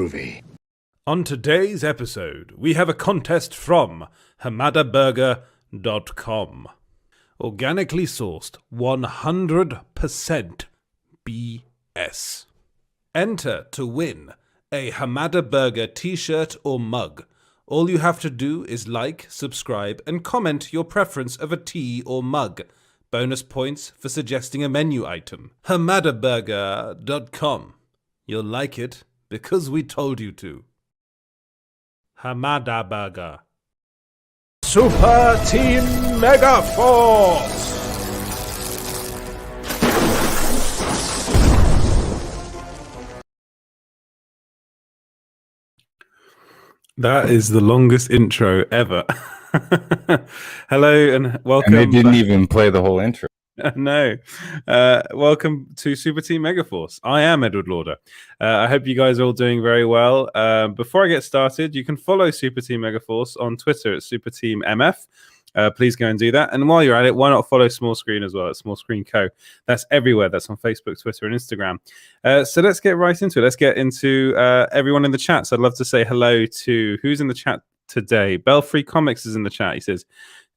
groovy. On today's episode, we have a contest from hamadaburger.com. Organically sourced, 100% BS. Enter to win a Hamada Burger t-shirt or mug. All you have to do is like, subscribe, and comment your preference of a tea or mug. Bonus points for suggesting a menu item. hamadaburger.com. You'll like it because we told you to. Hamada Burger. Super Team Megaforce! That is the longest intro ever. Hello and welcome. And they didn't even play the whole intro. No. Welcome to Super Team Megaforce. I am Edward Lauder. I hope you guys are all doing very well. Before I get started, you can follow Super Team Megaforce on Twitter at Super Team MF. Please go and do that. And while you're at it, why not follow Small Screen as well at Small Screen Co. That's everywhere. That's on Facebook, Twitter, and Instagram. So let's get right into it. Let's get into everyone in the chat. So I'd love to say hello to who's in the chat today. Belfry Comics is in the chat. He says,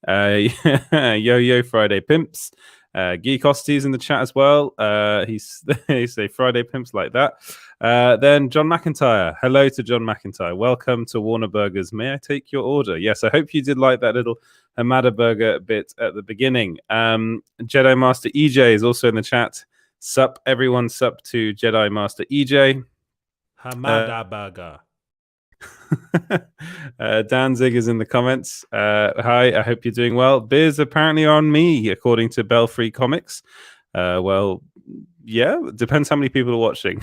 Yo Friday Pimps. Geek Hosty's in the chat as well. He say Friday Pimps like that. Then John McIntyre. Hello to John McIntyre. Welcome to Warner Burgers. May I take your order? Yes, I hope you did like that little Hamada Burger bit at the beginning. Jedi Master EJ is also in the chat. Sup, everyone. Sup to Jedi Master EJ. Hamada Burger. Danzig is in the comments. Hi, I hope you're doing well. Beers apparently are on me, according to Belfry Comics. Well, yeah, depends how many people are watching.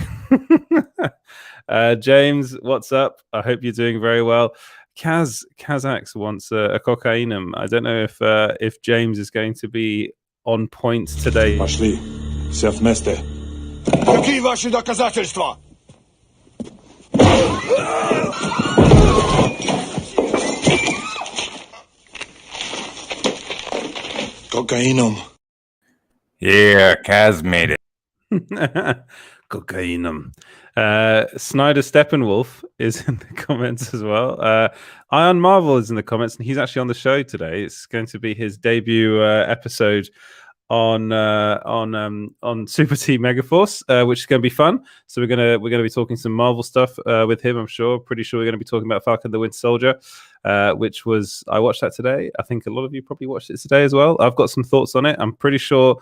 James, what's up? I hope you're doing very well. Kazax wants a cocainum. I don't know if James is going to be on point today. Пошли, все вместе. Какие ваши доказательства? Cocainum. Yeah, Kaz made it. Cocainum. Snyder Steppenwolf is in the comments as well. Ion Marvel is in the comments, and he's actually on the show today. It's going to be his debut episode on Super Team Megaforce, which is going to be fun. So we're gonna be talking some Marvel stuff with him. I'm sure. Pretty sure we're going to be talking about Falcon the Winter Soldier, which was I watched that today. I think a lot of you probably watched it today as well. I've got some thoughts on it. I'm pretty sure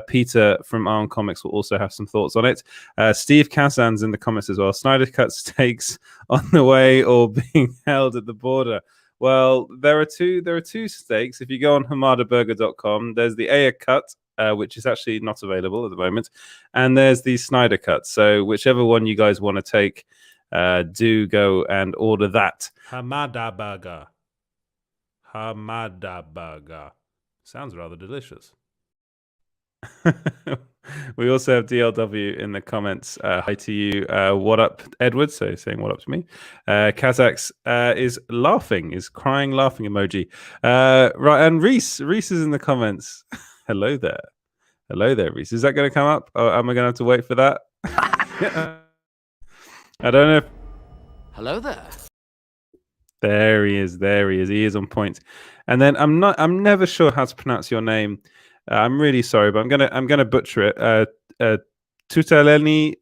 Peter from Iron Comics will also have some thoughts on it. Steve Kazan's in the comments as well. Snyder cut stakes on the way or being held at the border. Well, there are two stakes. If you go on hamadaburger.com, there's the Ayer cut, which is actually not available at the moment, and there's the Snyder cut. So whichever one you guys want to take, do go and order that. Hamada Burger. Hamada Burger. Sounds rather delicious. We also have DLW in the comments. Hi to you. What up, Edward? So saying what up to me. Kazax is laughing, is crying laughing emoji. Right, and Reese is in the comments. Hello there, Reese. Is that going to come up? Or am I going to have to wait for that? I don't know. Hello there. There he is. He is on point. And then I'm never sure how to pronounce your name. I'm really sorry, but I'm gonna butcher it. Tuteleni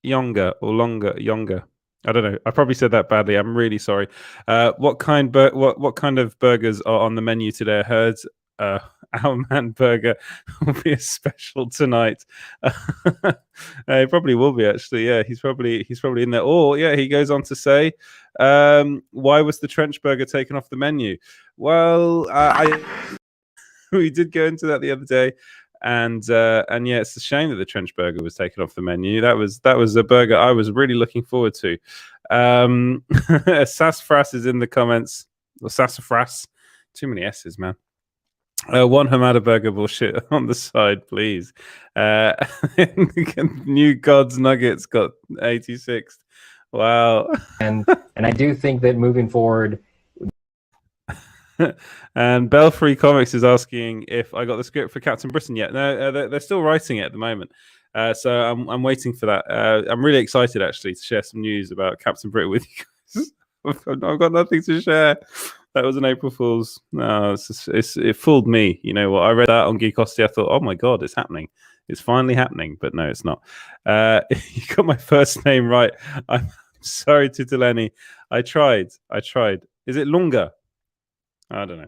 Younger. I don't know. I probably said that badly. I'm really sorry. What kind of burgers are on the menu today? I heard our man burger will be a special tonight. It probably will be actually. Yeah, he's probably in there. Or yeah, he goes on to say, why was the trench burger taken off the menu? Well, we did go into that the other day, and yeah, it's a shame that the trench burger was taken off the menu. That was a burger I was really looking forward to. Sassafras is in the comments. Or Sassafras, too many S's, man. One Hamada Burger bullshit on the side, please. New God's Nuggets got 86th. Wow. And I do think that moving forward. And Belfry Comics is asking if I got the script for Captain Britain yet. No, they're still writing it at the moment. So I'm waiting for that. I'm really excited actually to share some news about Captain Britain with you guys. I've got nothing to share. That was an April Fool's. No, it fooled me. You know what? I read that on Geekosity. I thought, oh my god, it's happening. It's finally happening. But no, it's not. You got my first name right. I'm sorry to Delaney. I tried. Is it longer? I don't know.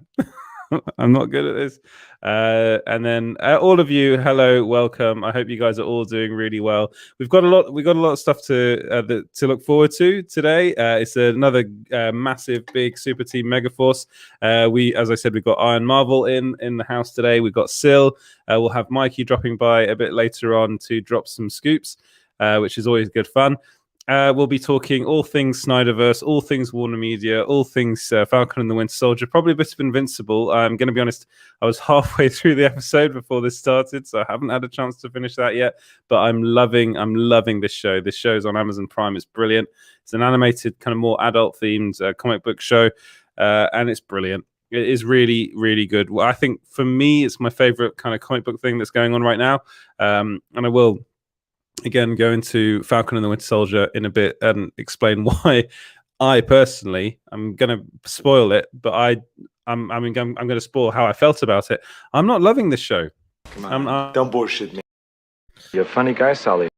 I'm not good at this. And then all of you, hello, welcome. I hope you guys are all doing really well. We've got a lot of stuff to look forward to today. It's another massive, big super team Megaforce. As I said, we've got Iron Marvel in the house today. We've got Sil. We'll have Mikey dropping by a bit later on to drop some scoops, which is always good fun. We'll be talking all things Snyderverse, all things Warner Media, all things Falcon and the Winter Soldier, probably a bit of Invincible. I'm going to be honest, I was halfway through the episode before this started, so I haven't had a chance to finish that yet. But I'm loving this show. This show is on Amazon Prime. It's brilliant. It's an animated, kind of more adult-themed comic book show, and it's brilliant. It is really, really good. Well, I think for me, it's my favorite kind of comic book thing that's going on right now, and I will again go into Falcon and the Winter Soldier in a bit and explain why I personally, I'm going to spoil it, but I'm going to spoil how I felt about it. I'm not loving this show. Come on, don't bullshit me. You're a funny guy, Sully.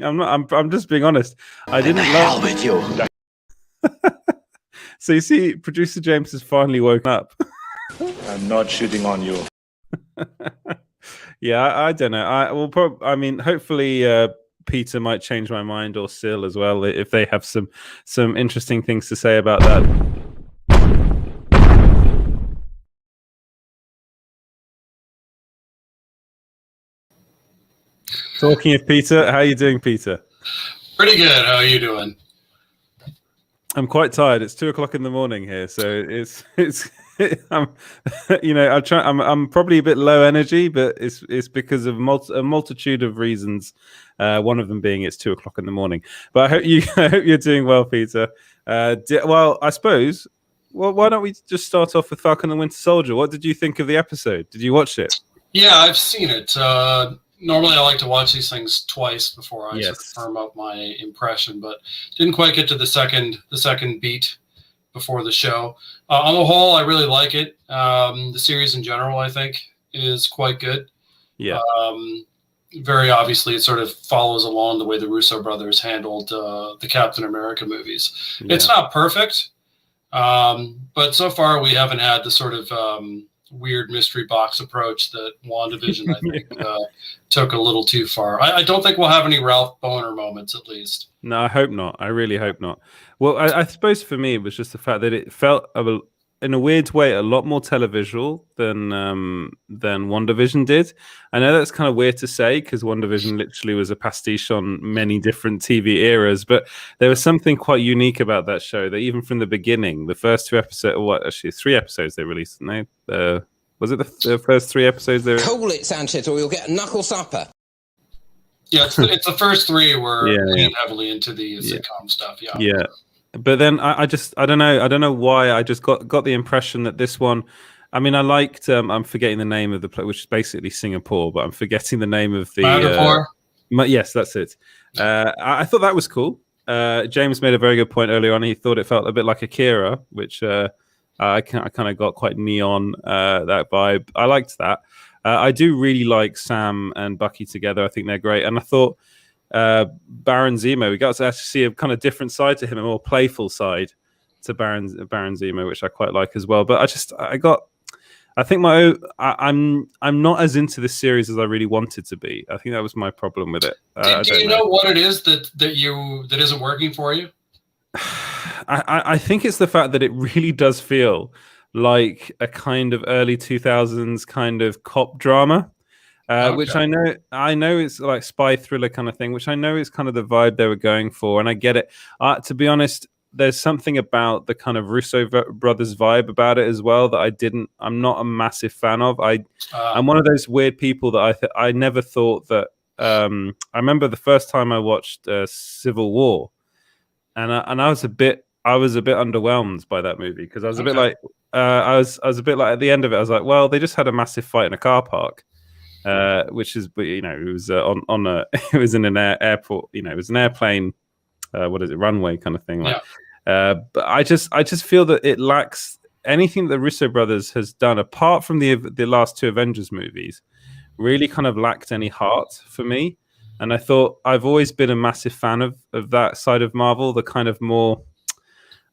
I'm just being honest. I didn't Hell love with you. So you see, producer James has finally woken up. I'm not shooting on you. Yeah, I don't know. I mean, hopefully Peter might change my mind, or Sil as well, if they have some interesting things to say about that. Talking of Peter, how are you doing, Peter? Pretty good. How are you doing? I'm quite tired. It's 2:00 in the morning here, so it's I'm I'm probably a bit low energy, but it's because of a multitude of reasons. One of them being it's 2:00 in the morning. But I hope you're doing well, Peter. Well, I suppose. Well, why don't we just start off with Falcon and the Winter Soldier? What did you think of the episode? Did you watch it? Yeah, I've seen it. Normally, I like to watch these things twice before I sort of firm up my impression, but didn't quite get to the second beat before the show. On the whole, I really like it. The series in general, I think, is quite good. Yeah. Very obviously, it sort of follows along the way the Russo brothers handled the Captain America movies. Yeah. It's not perfect, but so far we haven't had the sort of weird mystery box approach that WandaVision, I think, took a little too far. I don't think we'll have any Ralph Boner moments, at least. No, I hope not. I really hope not. Well, I suppose for me, it was just the fact that it felt, in a weird way, a lot more televisual than WandaVision did. I know that's kind of weird to say because WandaVision literally was a pastiche on many different TV eras, but there was something quite unique about that show that even from the beginning, the first 2 episodes, 3 episodes they released, didn't they? Was it the first 3 episodes? Call it, Sanchez, or you'll get a knuckle supper. Yeah, it's the first 3 were leaning heavily into the sitcom stuff. Yeah. But then I don't know why I just got the impression that this one, I mean, I liked I'm forgetting the name of the place, which is basically Singapore, but I'm forgetting the name of the yes, that's it. I thought that was cool. James made a very good point earlier on. He thought it felt a bit like Akira, which I kind of got quite neon, that vibe. I liked that. I do really like Sam and Bucky together. I think they're great. And I thought Baron Zemo, we got to actually see a kind of different side to him, a more playful side to Baron Zemo, which I quite like as well. But I think I'm not as into this series as I really wanted to be. I think that was my problem with it. Do you know what it is that isn't working for you? I think it's the fact that it really does feel like a kind of early 2000s kind of cop drama, which I know it's like spy thriller kind of thing, which I know is kind of the vibe they were going for, and I get it. To be honest, there's something about the kind of Russo brothers vibe about it as well that I'm not a massive fan of. I'm one of those weird people that I never thought that. I remember the first time I watched Civil War, and I was a bit underwhelmed by that movie because I was a bit like I was a bit like at the end of it I was like, well, they just had a massive fight in a car park, which is, it was on a it was in an airport, it was an airplane, what is it, runway kind of thing. Like, but I just feel that it lacks anything the Russo brothers has done apart from the last two Avengers movies. Really kind of lacked any heart for me. And I thought I've always been a massive fan of that side of Marvel, the kind of more,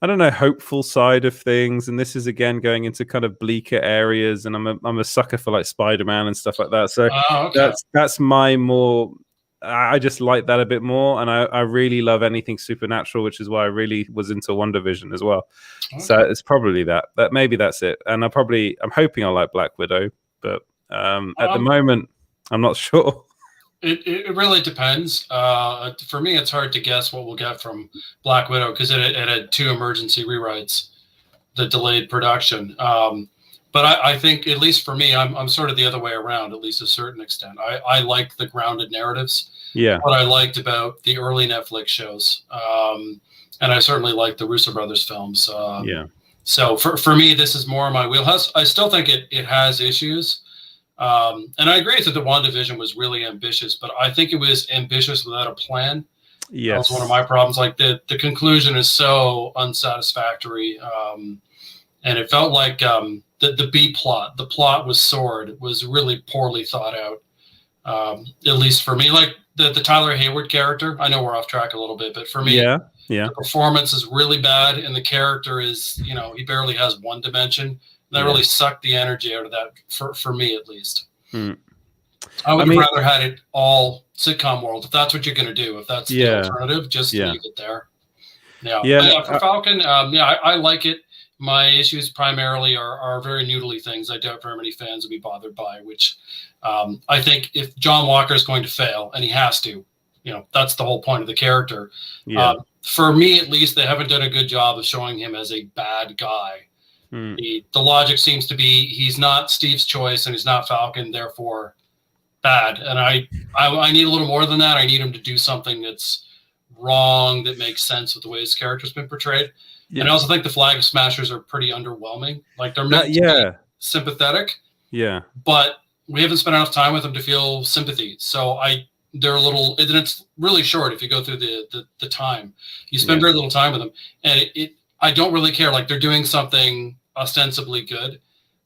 I don't know, hopeful side of things. And this is again going into kind of bleaker areas. And I'm a sucker for like Spider-Man and stuff like that. So that's my more. I just like that a bit more, and I really love anything supernatural, which is why I really was into WandaVision as well. Okay. So it's probably that maybe that's it. And I'm hoping I like Black Widow, but at the moment I'm not sure. It really depends. For me, it's hard to guess what we'll get from Black Widow because it had 2 emergency rewrites that delayed production. But I think, at least for me, I'm sort of the other way around, at least to a certain extent. I like the grounded narratives. Yeah. What I liked about the early Netflix shows. And I certainly like the Russo brothers films. So for me, this is more my wheelhouse. I still think it has issues. And I agree that the WandaVision was really ambitious, but I think it was ambitious without a plan. Yes. That was one of my problems. Like the conclusion is so unsatisfactory. And it felt like the B plot, the plot with Sword, was really poorly thought out. At least for me, like the Tyler Hayward character. I know we're off track a little bit, but for me, the performance is really bad, and the character is, he barely has one dimension. That really sucked the energy out of that for me, at least. I would have rather had it all sitcom world. If that's what you're going to do, if that's the alternative, just leave it there. For Falcon, I like it. My issues primarily are very noodly things. I doubt very many fans will be bothered by, which I think if John Walker is going to fail, and he has to, that's the whole point of the character. For me, at least, they haven't done a good job of showing him as a bad guy. The logic seems to be he's not Steve's choice and he's not Falcon, therefore bad. And I need a little more than that. I need him to do something that's wrong, that makes sense with the way his character's been portrayed. And I also think the Flag Smashers are pretty underwhelming. Like they're meant to be sympathetic. But we haven't spent enough time with them to feel sympathy. So they're a little, and it's really short if you go through the time. You spend very little time with them. And I don't really care. Like they're doing something ostensibly good,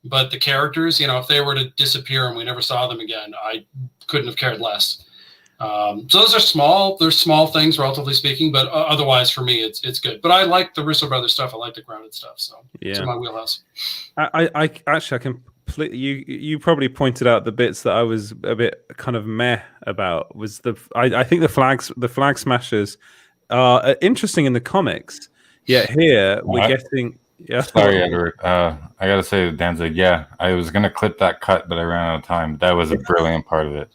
but the characters, if they were to disappear and we never saw them again, I couldn't have cared less. So those are small. They're small things, relatively speaking, but otherwise for me, it's good. But I like the Russo brothers stuff. I like the grounded stuff. So it's in my wheelhouse. I completely. You probably pointed out the bits that I was a bit kind of meh about. Was I think the flag smashers are interesting in the comics. Yet here we're getting. Yeah. Sorry, Edward. I gotta say, Danzig. Yeah, I was gonna clip that cut, but I ran out of time. That was a brilliant part of it.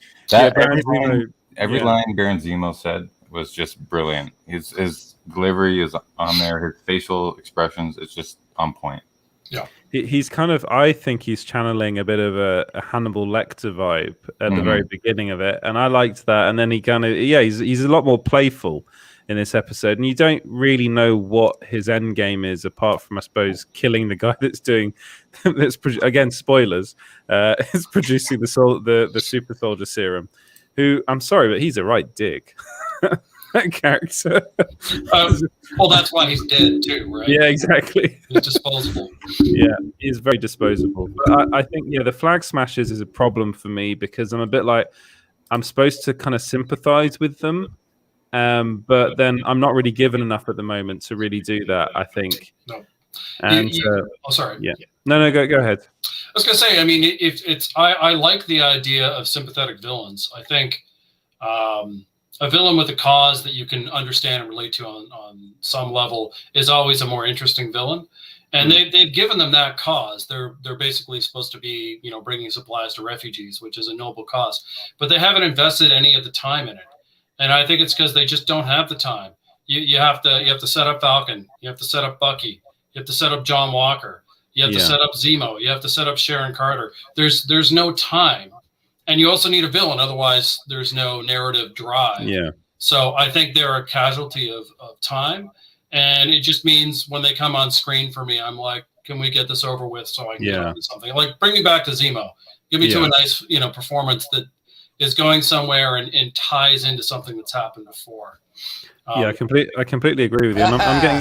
Every line Baron Zemo said was just brilliant. His delivery is on there. His facial expressions is just on point. Yeah, he's kind of. I think he's channeling a bit of a Hannibal Lecter vibe at the very beginning of it, and I liked that. And then he kind of, he's a lot more playful in this episode, and you don't really know what his end game is, apart from, I suppose, killing the guy again, spoilers, is producing the super soldier serum. Who, I'm sorry, but he's a right dick. That character. Well, that's why he's dead too, right? Yeah, exactly. He's disposable. Yeah, he's very disposable. But I think, the Flag Smashers is a problem for me because I'm a bit like, I'm supposed to kind of sympathize with them. But then I'm not really given enough at the moment to really do that, I think. No. And sorry. Yeah. No, go ahead. I was gonna say, I mean, I like the idea of sympathetic villains. I think a villain with a cause that you can understand and relate to on some level is always a more interesting villain. And they've given them that cause. They're basically supposed to be, bringing supplies to refugees, which is a noble cause. But they haven't invested any of the time in it. And I think it's because they just don't have the time. You have to set up Falcon. You have to set up Bucky. You have to set up John Walker. You have to set up Zemo. You have to set up Sharon Carter. There's no time. And you also need a villain. Otherwise, there's no narrative drive. Yeah. So I think they're a casualty of time. And it just means when they come on screen for me, I'm like, can we get this over with so I can get on to something? Like, bring me back to Zemo. Give me to a nice, performance that is going somewhere and ties into something that's happened before. I completely agree with you. I'm getting.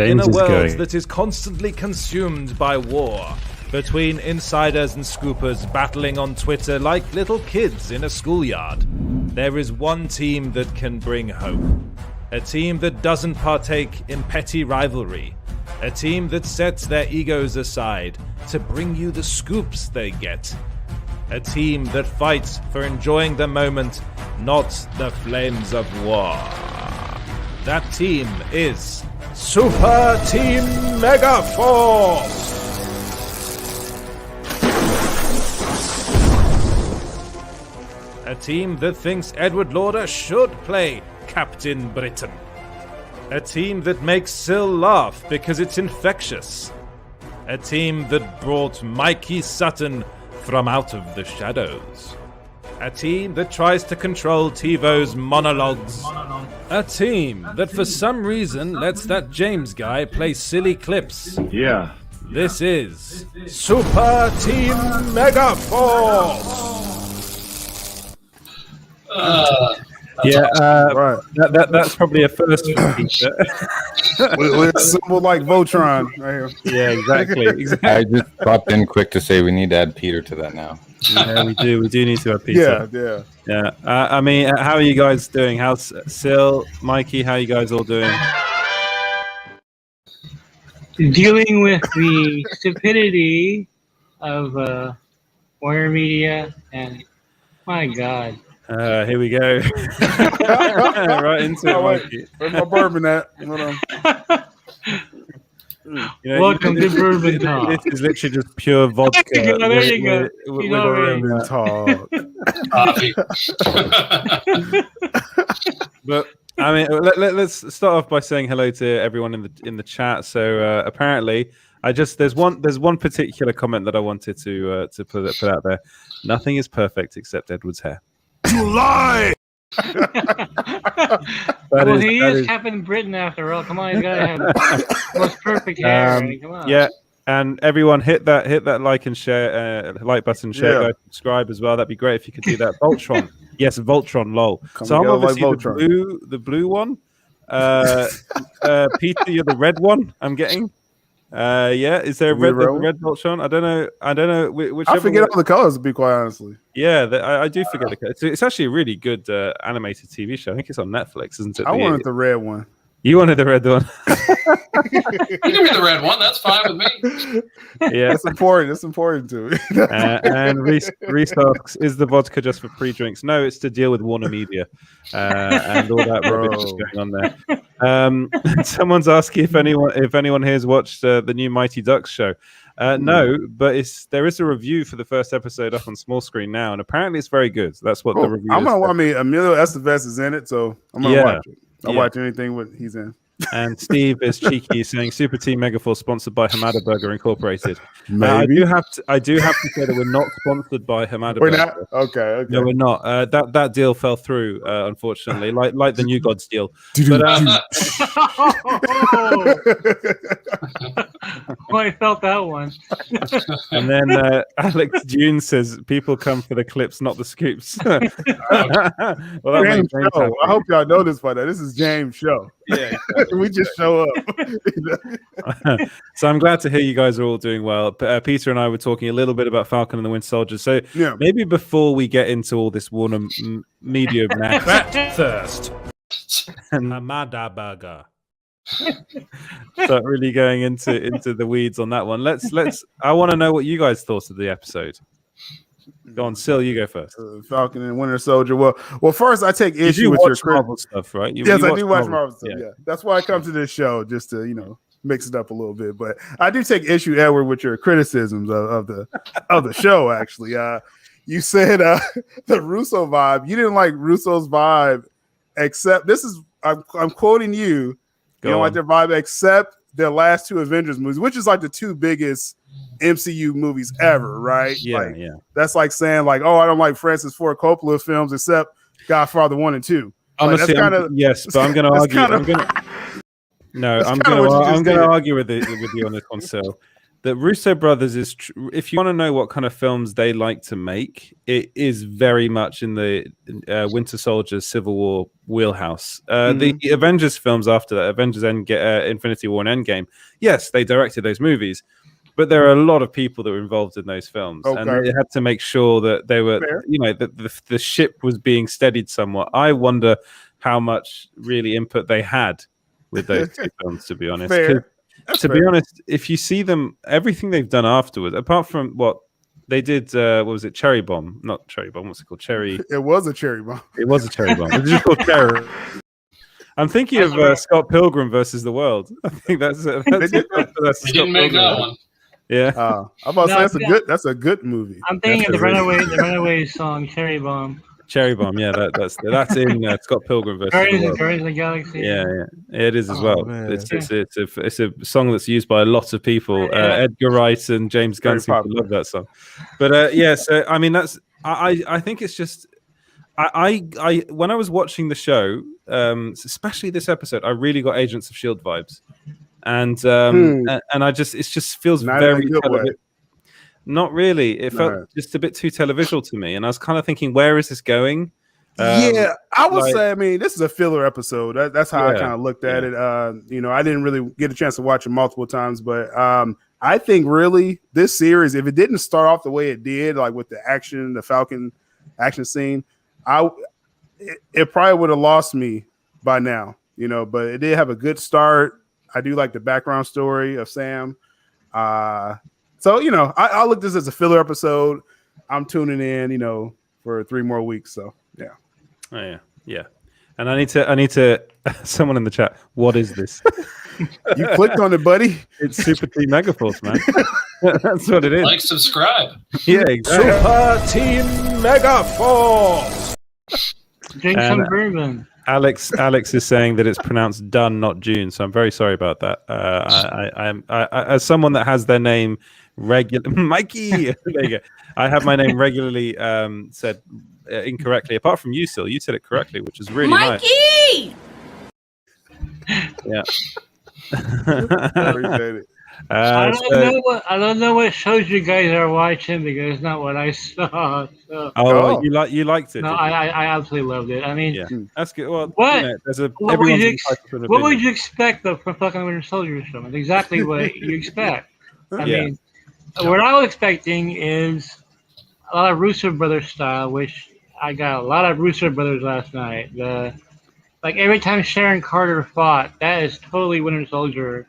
In James a is world going. that is constantly consumed by war, between insiders and scoopers battling on Twitter like little kids in a schoolyard, there is one team that can bring hope. A team that doesn't partake in petty rivalry. A team that sets their egos aside to bring you the scoops they get. A team that fights for enjoying the moment, not the flames of war. That team is Super Team Megaforce! A team that thinks Edward Lauder should play Captain Britain. A team that makes Syl laugh because it's infectious. A team that brought Mikey Sutton from out of the shadows. A team that tries to control TiVo's monologues. A team that for some reason lets that James guy play silly clips. Yeah. This is Super Team Megaforce! Right. That's probably a first for Peter. with a symbol like Voltron right here. Yeah, exactly. I just popped in quick to say we need to add Peter to that now. Yeah, we do. We do need to have Peter. Yeah. I mean, how are you guys doing? How's Syl, Mikey? How are you guys all doing? Dealing with the stupidity of Warner Media, and my God. Here we go. Right into it, Mikey. Where's my bourbon at? Welcome to Bourbon Talk. This is literally just pure vodka. There you go. Bourbon Talk. But I mean, let's start off by saying hello to everyone in the chat. So apparently, there's one particular comment that I wanted to put out there. Nothing is perfect except Edward's hair. You lie! Well, he is Captain Britain after all. Come on, he's got to have the most perfect hair. Come on. Yeah, and everyone hit that like and share, like button, share, guys, subscribe as well. That'd be great if you could do that. Voltron, yes, Voltron, lol. So I'm obviously the blue one. Peter, you're the red one. I'm getting. Yeah, is there a red Voltron? I don't know. I forget all the colors, to be quite honestly. Yeah, I do forget the colors. It's actually a really good animated TV show. I think it's on Netflix, isn't it? I wanted the red one. You wanted the red one. You can be the red one. That's fine with me. Yeah, it's important. It's important to me. And Restocks, is the vodka just for pre-drinks? No, it's to deal with Warner Media and all that rubbish that's going on there. Someone's asking if anyone here has watched the new Mighty Ducks show. No, but there is a review for the first episode up on small screen now, and apparently it's very good. That's what the review is. Emilio Estevez is in it, so I'm gonna watch it. I'll watch anything he's in. And Steve is cheeky, saying Super Team Megaforce sponsored by Hamada Burger Incorporated. I do have to say that we're not sponsored by Hamada Burger. Not? Okay. No, we're not. That deal fell through, unfortunately, like the New Gods deal. But, I felt that one. And then Alex June says, "People come for the clips, not the scoops." Well, James show. I hope y'all know this by now. This is James' show. Yeah, we just show up. So I'm glad to hear you guys are all doing well. Peter and I were talking a little bit about Falcon and the Winter Soldier. So maybe before we get into all this Warner Media Thirst and Hamada Burger. Start really going into the weeds on that one. Let's. I want to know what you guys thought of the episode. Go on, Syl, you go first. Falcon and Winter Soldier. Well, first I take issue with your Marvel stuff, right? Yes, I do watch Marvel stuff. Yeah, that's why I come to this show, just to mix it up a little bit. But I do take issue, Edward, with your criticisms of the show. Actually, you said the Russo vibe. You didn't like Russo's vibe, except I'm quoting you. You don't like their vibe, except their last two Avengers movies, which is like the two biggest MCU movies ever, right? Yeah. That's like saying I don't like Francis Ford Coppola films except Godfather 1 and 2. Honestly, yes, but I'm going to argue. No, I'm going to argue with you on this one, Sil. The Russo brothers is if you want to know what kind of films they like to make, it is very much in the Winter Soldier, Civil War wheelhouse. The Avengers films after that, Avengers Infinity War and Endgame, yes, they directed those movies, but there are a lot of people that were involved in those films, and they had to make sure that they were, that the ship was being steadied somewhat. I wonder how much really input they had with those two films, to be honest. Be honest, if you see them, everything they've done afterwards, apart from what they did, what was it? Cherry Bomb? Not Cherry Bomb. What's it called? Cherry. It was a cherry bomb. It was a cherry bomb. It's just called Cherry. I'm thinking of Scott Pilgrim versus the World. I think that's they didn't make that one. Yeah. I'm about to say that's a good movie. I'm thinking of the Runaways song, Cherry Bomb. Cherry Bomb, yeah, that's in Scott Pilgrim versus Guardians of the Galaxy. Yeah, it is as well. It's a song that's used by a lot of people. Edgar Wright and James Gunn seem to love that song. But so I mean, that's I think it's just I when I was watching the show, especially this episode, I really got Agents of S.H.I.E.L.D. vibes, and I just it just feels very television. Not really. It felt just a bit too televisual to me, and I was kind of thinking, where is this going? I would say, I mean, this is a filler episode. That's how I kind of looked at it. I didn't really get a chance to watch it multiple times, but I think really this series, if it didn't start off the way it did, like with the Falcon action scene, it probably would have lost me by now. But it did have a good start. I do like the background story of Sam. So, I'll look at this as a filler episode. I'm tuning in, for 3 more weeks. So, yeah. Oh, yeah. And I need to someone in the chat, what is this? You clicked on it, buddy. It's Super Team Megaforce, man. That's what it is. Like, subscribe. Yeah, exactly. Super Team Megaforce. Drink some bourbon. Alex is saying that it's pronounced Dun, not June. So I'm very sorry about that. I as someone that has their name Mikey. There you go. I have my name regularly said incorrectly. Apart from you, Sil, you said it correctly, which is really Mikey! Nice. Yeah. I don't know what shows you guys are watching because it's not what I saw. So. You liked it? No, I absolutely loved it. I mean, that's good. Well, what would you expect from fucking Winter Soldier show? It's exactly what you expect. I mean, what I was expecting is a lot of Russo Brothers style, which I got a lot of Russo Brothers last night. Like every time Sharon Carter fought, that is totally Winter Soldier.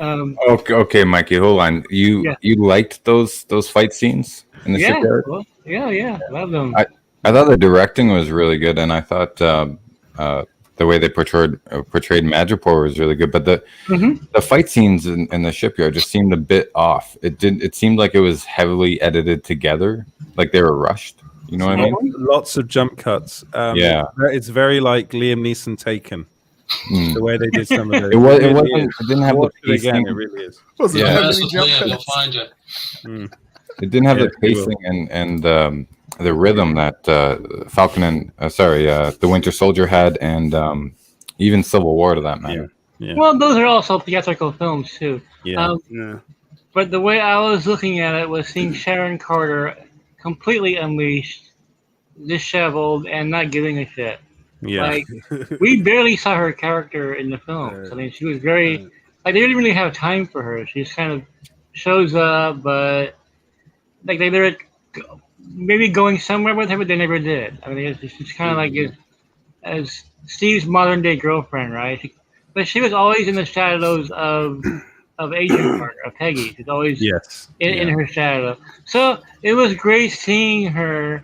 Okay, Mikey, hold on. You liked those fight scenes in the shipyard? Well, yeah, love them. I thought the directing was really good, and I thought the way they portrayed Madripoor was really good. But the fight scenes in the shipyard just seemed a bit off. It seemed like it was heavily edited together, like they were rushed. You know what I mean? Lots of jump cuts. It's very like Liam Neeson Taken. The way they did some of it. It didn't have the pacing. Again, it really is. It didn't have the pacing and the rhythm that Falcon and the Winter Soldier had, and even Civil War to that matter. Yeah. Well, those are also theatrical films too. But the way I was looking at it was seeing Sharon Carter completely unleashed, disheveled, and not giving a shit. Yeah, like we barely saw her character in the films. I mean, she was very like they didn't really have time for her. She just kind of shows up, but like they were maybe going somewhere with her, but they never did. I mean, it's kind of like as Steve's modern day girlfriend, right? But she was always in the shadows of Agent Carter, of Peggy. She's always in her shadow. So it was great seeing her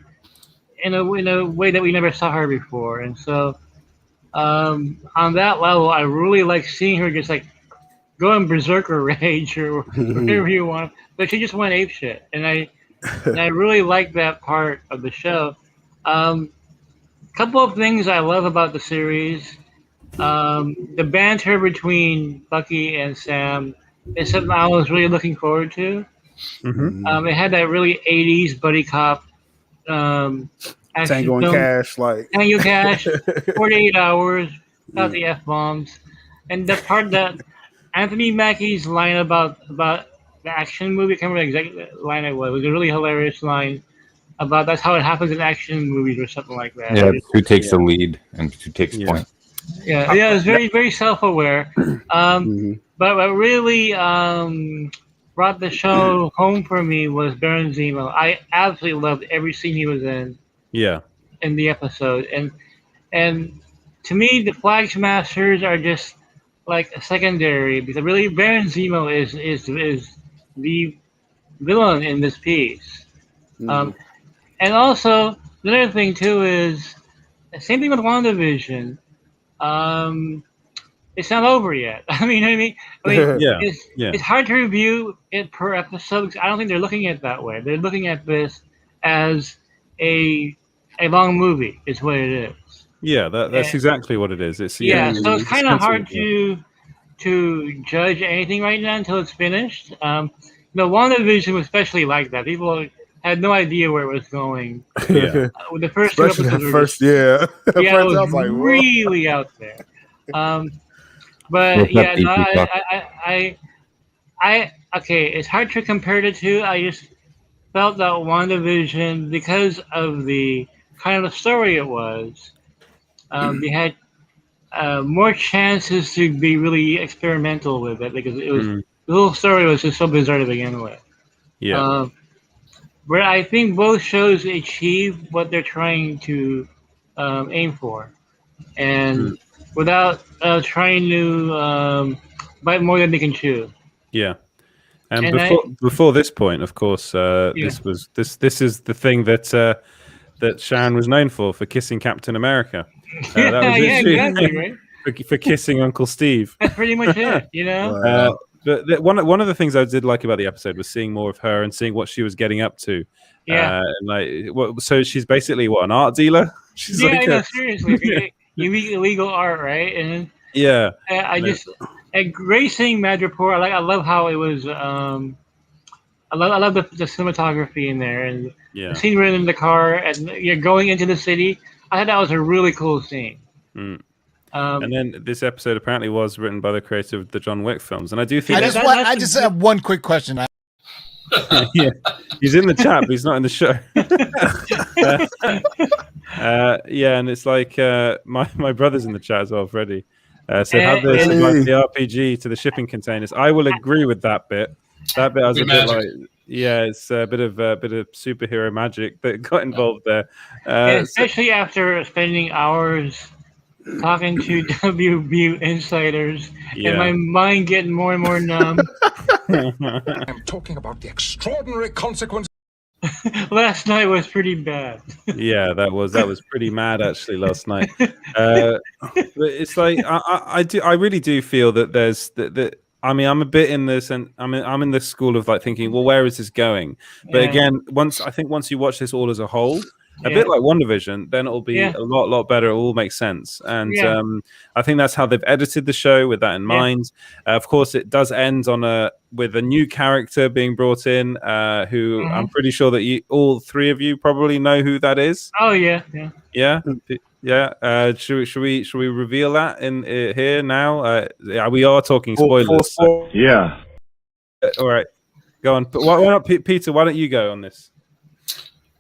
in a way that we never saw her before, and so on that level, I really like seeing her just like go in berserker rage or whatever you want. But she just went ape shit, and I really like that part of the show. Couple of things I love about the series: the banter between Bucky and Sam is something I was really looking forward to. It had that really 80s buddy cop. Tango and Cash, like Tango Cash, 48 hours, about the F-bombs, and the part that Anthony Mackie's line about the action movie, I can't remember the exact line it was a really hilarious line about that's how it happens in action movies or something like that. Yeah, who takes the lead and who takes point. Yeah, it was very, very self-aware. But what really brought the show home for me was Baron Zemo. I absolutely loved every scene he was in. Yeah. In the episode, and to me, the Flag Masters are just like a secondary because really Baron Zemo is the villain in this piece. And also another thing too is the same thing with WandaVision. It's not over yet. I mean, it's hard to review it per episode because I don't think they're looking at it that way. They're looking at this as a long movie is what it is. Yeah, that's exactly what it is. It's so it's kind of hard to judge anything right now until it's finished. WandaVision was especially like that. People had no idea where it was going. Yeah, the first two episodes it was like, really out there. But yeah, no, I okay. It's hard to compare the two. I just felt that WandaVision, because of the kind of story it was, they had more chances to be really experimental with it because it was the whole story was just so bizarre to begin with. Yeah. But I think both shows achieve what they're trying to aim for, and without trying to bite more than they can chew. Yeah. And before this point, of course, this is the thing that Sharon was known for kissing Captain America. That was exactly, right? For kissing Uncle Steve. That's pretty much it, you know. But one of the things I did like about the episode was seeing more of her and seeing what she was getting up to. Yeah. So she's basically an art dealer. She's seriously, you read illegal art, right? And great seeing Madripoor. I love how it was. I love the cinematography in there and the scene where in the car and you're going into the city. I thought that was a really cool scene. And then this episode apparently was written by the creator of the John Wick films, and I do think I just have one quick question. Yeah, he's in the chat, but he's not in the show. And it's like my brother's in the chat as well, Freddie. So how this like the RPG to the shipping containers. I will agree with that bit. That bit was a bit like, it's a bit of superhero magic that got involved there. Especially after spending hours talking to WB insiders and my mind getting more and more numb. I'm talking about the extraordinary consequences. Last night was pretty bad. Yeah, that was pretty mad actually last night. But it's like I really do feel that there's that. I mean, I'm a bit in this, and I'm in the school of like thinking, well, where is this going? But again, once you watch this all as a whole, a bit like WandaVision, then it'll be a lot better. It will all make sense, and I think that's how they've edited the show with that in mind. Of course, it does end with a new character being brought in, who I'm pretty sure that all three of you probably know who that is. Oh yeah. Should we reveal that in here now? We are talking spoilers. So. Yeah. All right, go on. But why not, Peter? Why don't you go on this?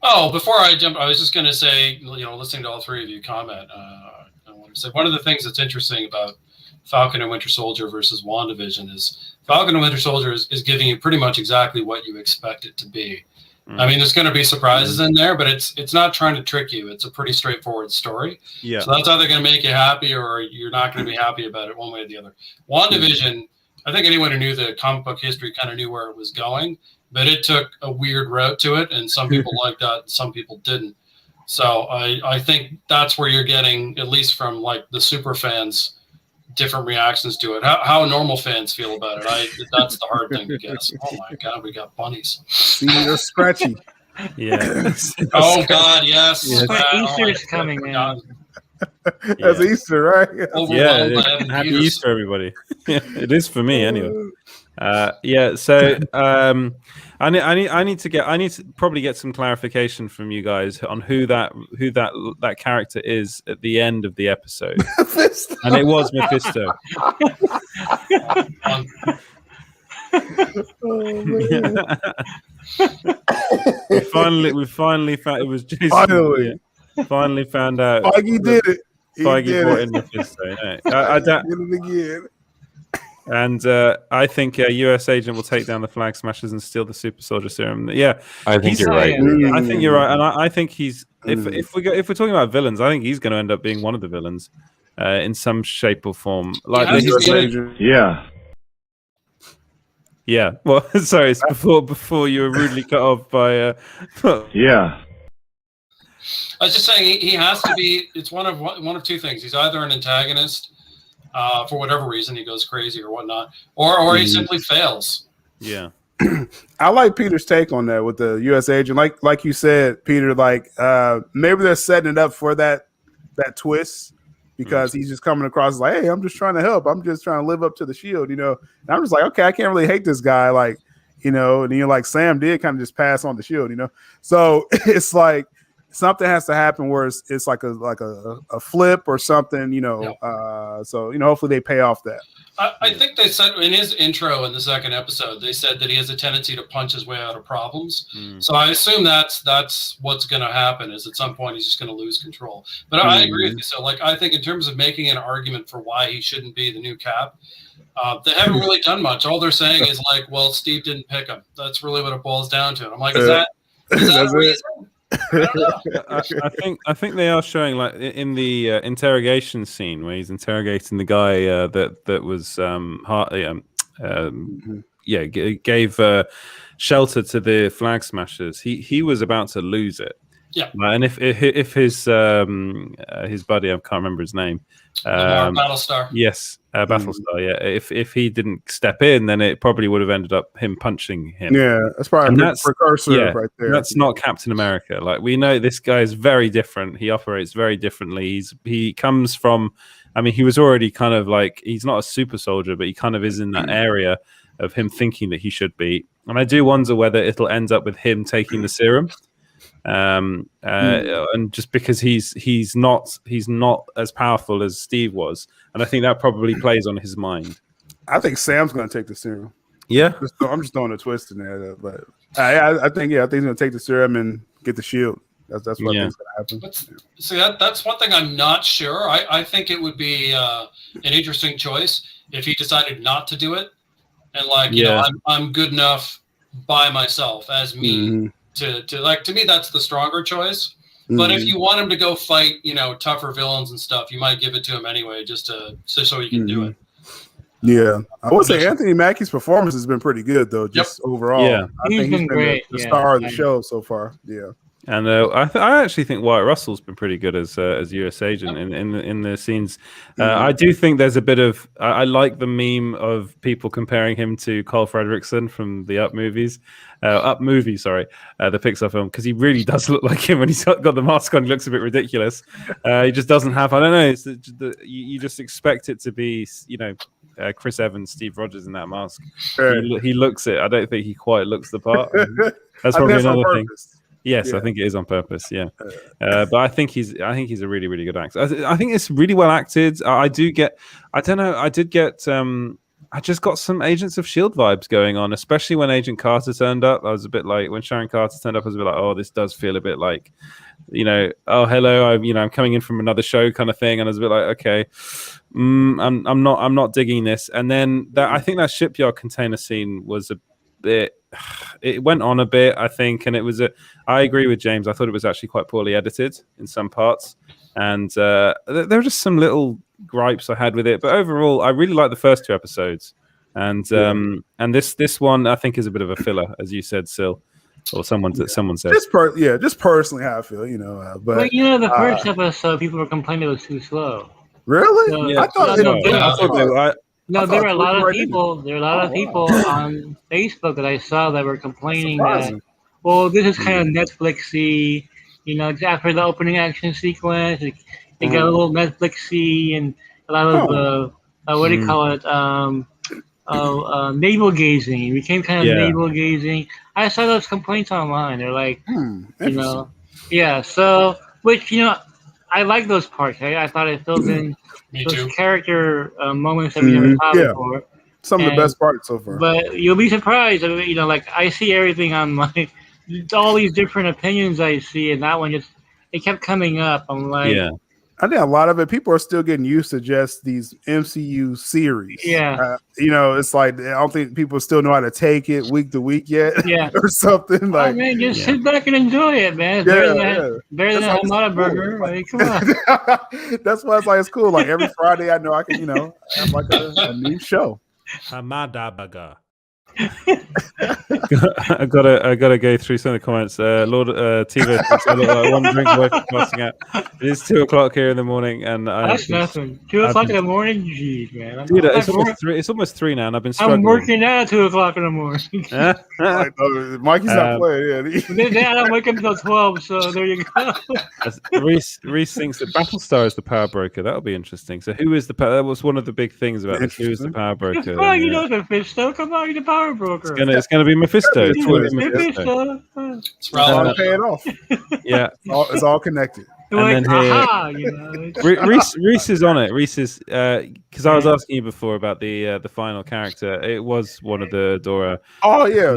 Oh, before I jump, I was just going to say, listening to all three of you comment, I want to say one of the things that's interesting about Falcon and Winter Soldier versus WandaVision is Falcon and Winter Soldier is giving you pretty much exactly what you expect it to be. I mean, there's going to be surprises in there, but it's not trying to trick you. It's a pretty straightforward story. Yeah. So that's either going to make you happy or you're not going to be happy about it one way or the other. WandaVision, I think anyone who knew the comic book history kind of knew where it was going, but it took a weird route to it, and some people liked that, and some people didn't. So I think that's where you're getting, at least from like the super fans, different reactions to it. How normal fans feel about it, that's the hard thing to guess. Oh my God, we got bunnies. See, they're scratchy. Yeah. Oh God, yes. Easter's coming, man. That's Easter, right? Happy Easter, everybody. It is for me anyway. So I need to probably get some clarification from you guys on who that character is at the end of the episode. And it was Mephisto. we finally found it was Jason. Finally found out. Feige did it. Feige brought in Mephisto. I did it again. And I think a U.S. agent will take down the Flag Smashers and steal the Super Soldier Serum. Yeah, I think you're right. I think you're right, and I think he's. If we're talking about villains, I think he's going to end up being one of the villains in some shape or form. Like yeah. Well, sorry, it's before you were rudely cut off by. I was just saying he has to be. It's one of two things. He's either an antagonist. For whatever reason, he goes crazy or whatnot, or he simply fails. Yeah, I like Peter's take on that with the U.S. agent. Like you said, Peter. Like maybe they're setting it up for that twist because he's just coming across as like, hey, I'm just trying to help. I'm just trying to live up to the Shield, And I'm just like, okay, I can't really hate this guy, like, And you're like, Sam did kind of just pass on the Shield, So it's like. Something has to happen where it's like a flip or something, So hopefully they pay off that. I think they said in his intro in the second episode, they said that he has a tendency to punch his way out of problems. So I assume that's what's going to happen. Is at some point he's just going to lose control. But I agree with you. So I think in terms of making an argument for why he shouldn't be the new Cap, they haven't really done much. All they're saying is like, well, Steve didn't pick him. That's really what it boils down to. And I'm like, is that a reason? I think they are showing like in the interrogation scene where he's interrogating the guy that was gave shelter to the Flag Smashers. He was about to lose it. Yeah, and if his buddy, I can't remember his name, Battlestar. Yes, Battlestar. Yeah, if he didn't step in, then it probably would have ended up him punching him. Yeah, that's probably a precursor right there. That's not Captain America. Like we know, this guy is very different. He operates very differently. He comes from. I mean, he was already kind of like he's not a super soldier, but he kind of is in that area of him thinking that he should be. And I do wonder whether it'll end up with him taking the serum. And just because he's not as powerful as Steve was, and I think that probably plays on his mind. I think Sam's going to take the serum. Yeah, I'm just throwing a twist in there, but I think he's going to take the serum and get the Shield. That's what I think is going to happen. See, that's one thing I'm not sure. I think it would be an interesting choice if he decided not to do it, and I'm good enough by myself as me. To me, that's the stronger choice. But if you want him to go fight, tougher villains and stuff, you might give it to him anyway, just so he can do it. Yeah, I would say Anthony Mackie's performance has been pretty good, though. Just overall, yeah, I think he's been great. The star of the show so far. Yeah. And I actually think Wyatt Russell's been pretty good as U.S. agent in the scenes. I do think there's a bit of I like the meme of people comparing him to Carl Fredricksen from the Up movies, the Pixar film, because he really does look like him when he's got the mask on. He looks a bit ridiculous. He just doesn't have. I don't know. You just expect it to be Chris Evans, Steve Rogers in that mask. He looks it. I don't think he quite looks the part. That's probably another thing. Yes, I think it is on purpose. Yeah, but I think he's a really, really good actor. I think it's really well acted. I just got some Agents of S.H.I.E.L.D. vibes going on, especially when Agent Carter turned up. I was a bit like when Sharon Carter turned up. I was a bit like, oh, this does feel a bit like, oh hello, I'm coming in from another show kind of thing. And I was a bit like, okay, I'm not digging this. And then I think that shipyard container scene was a bit. It went on a bit, I think, and I agree with James. I thought it was actually quite poorly edited in some parts, and there were just some little gripes I had with it. But overall, I really like the first two episodes, and this one I think is a bit of a filler, as you said, Sil, or someone said. Just personally how I feel, But the first episode, people were complaining it was too slow. Really? I thought No, there were a lot of people. There were a lot of people on Facebook that I saw that were complaining that, well, this is kind of Netflixy. After the opening action sequence, it It got a little Netflixy and a lot of what do you call it? Navel gazing. It became kind of navel gazing. I saw those complaints online. They're like, So, which I like those parts. I thought it filled in those character moments that we never saw before. Some of the best parts so far. But you'll be surprised. Like I see everything on all these different opinions I see, and that one it kept coming up. I'm like, I think a lot of it, people are still getting used to just these MCU series. It's like I don't think people still know how to take it week to week yet. or something like. Man, just sit back and enjoy it, man. It's better than a Hamada-burger. Like, come on. That's why it's like it's cool. Like every Friday, I know I can have like a new show. Hamada-burger. I gotta go through some of the comments. Lord TV, one drink worth passing out. It is 2:00 here in the morning, and that's nothing. 2:00 in the morning, jeez, man. Dude, it's almost 3 now, and I've been struggling. I'm working out at 2:00 in the morning. Mikey's not playing. I don't wake up until 12, so there you go. Reese thinks that Battlestar is the power broker. That'll be interesting. So, who is the power? That was one of the big things about this. Who is the power broker? Well, you know Mephisto. Come on, you're the power broker. It's gonna be Mephisto. Mephisto. It's relevant. Pay it off. It's all connected. And then Reese is on it. Reese is because I was asking you before about the final character. It was one of the Dora. Oh yeah,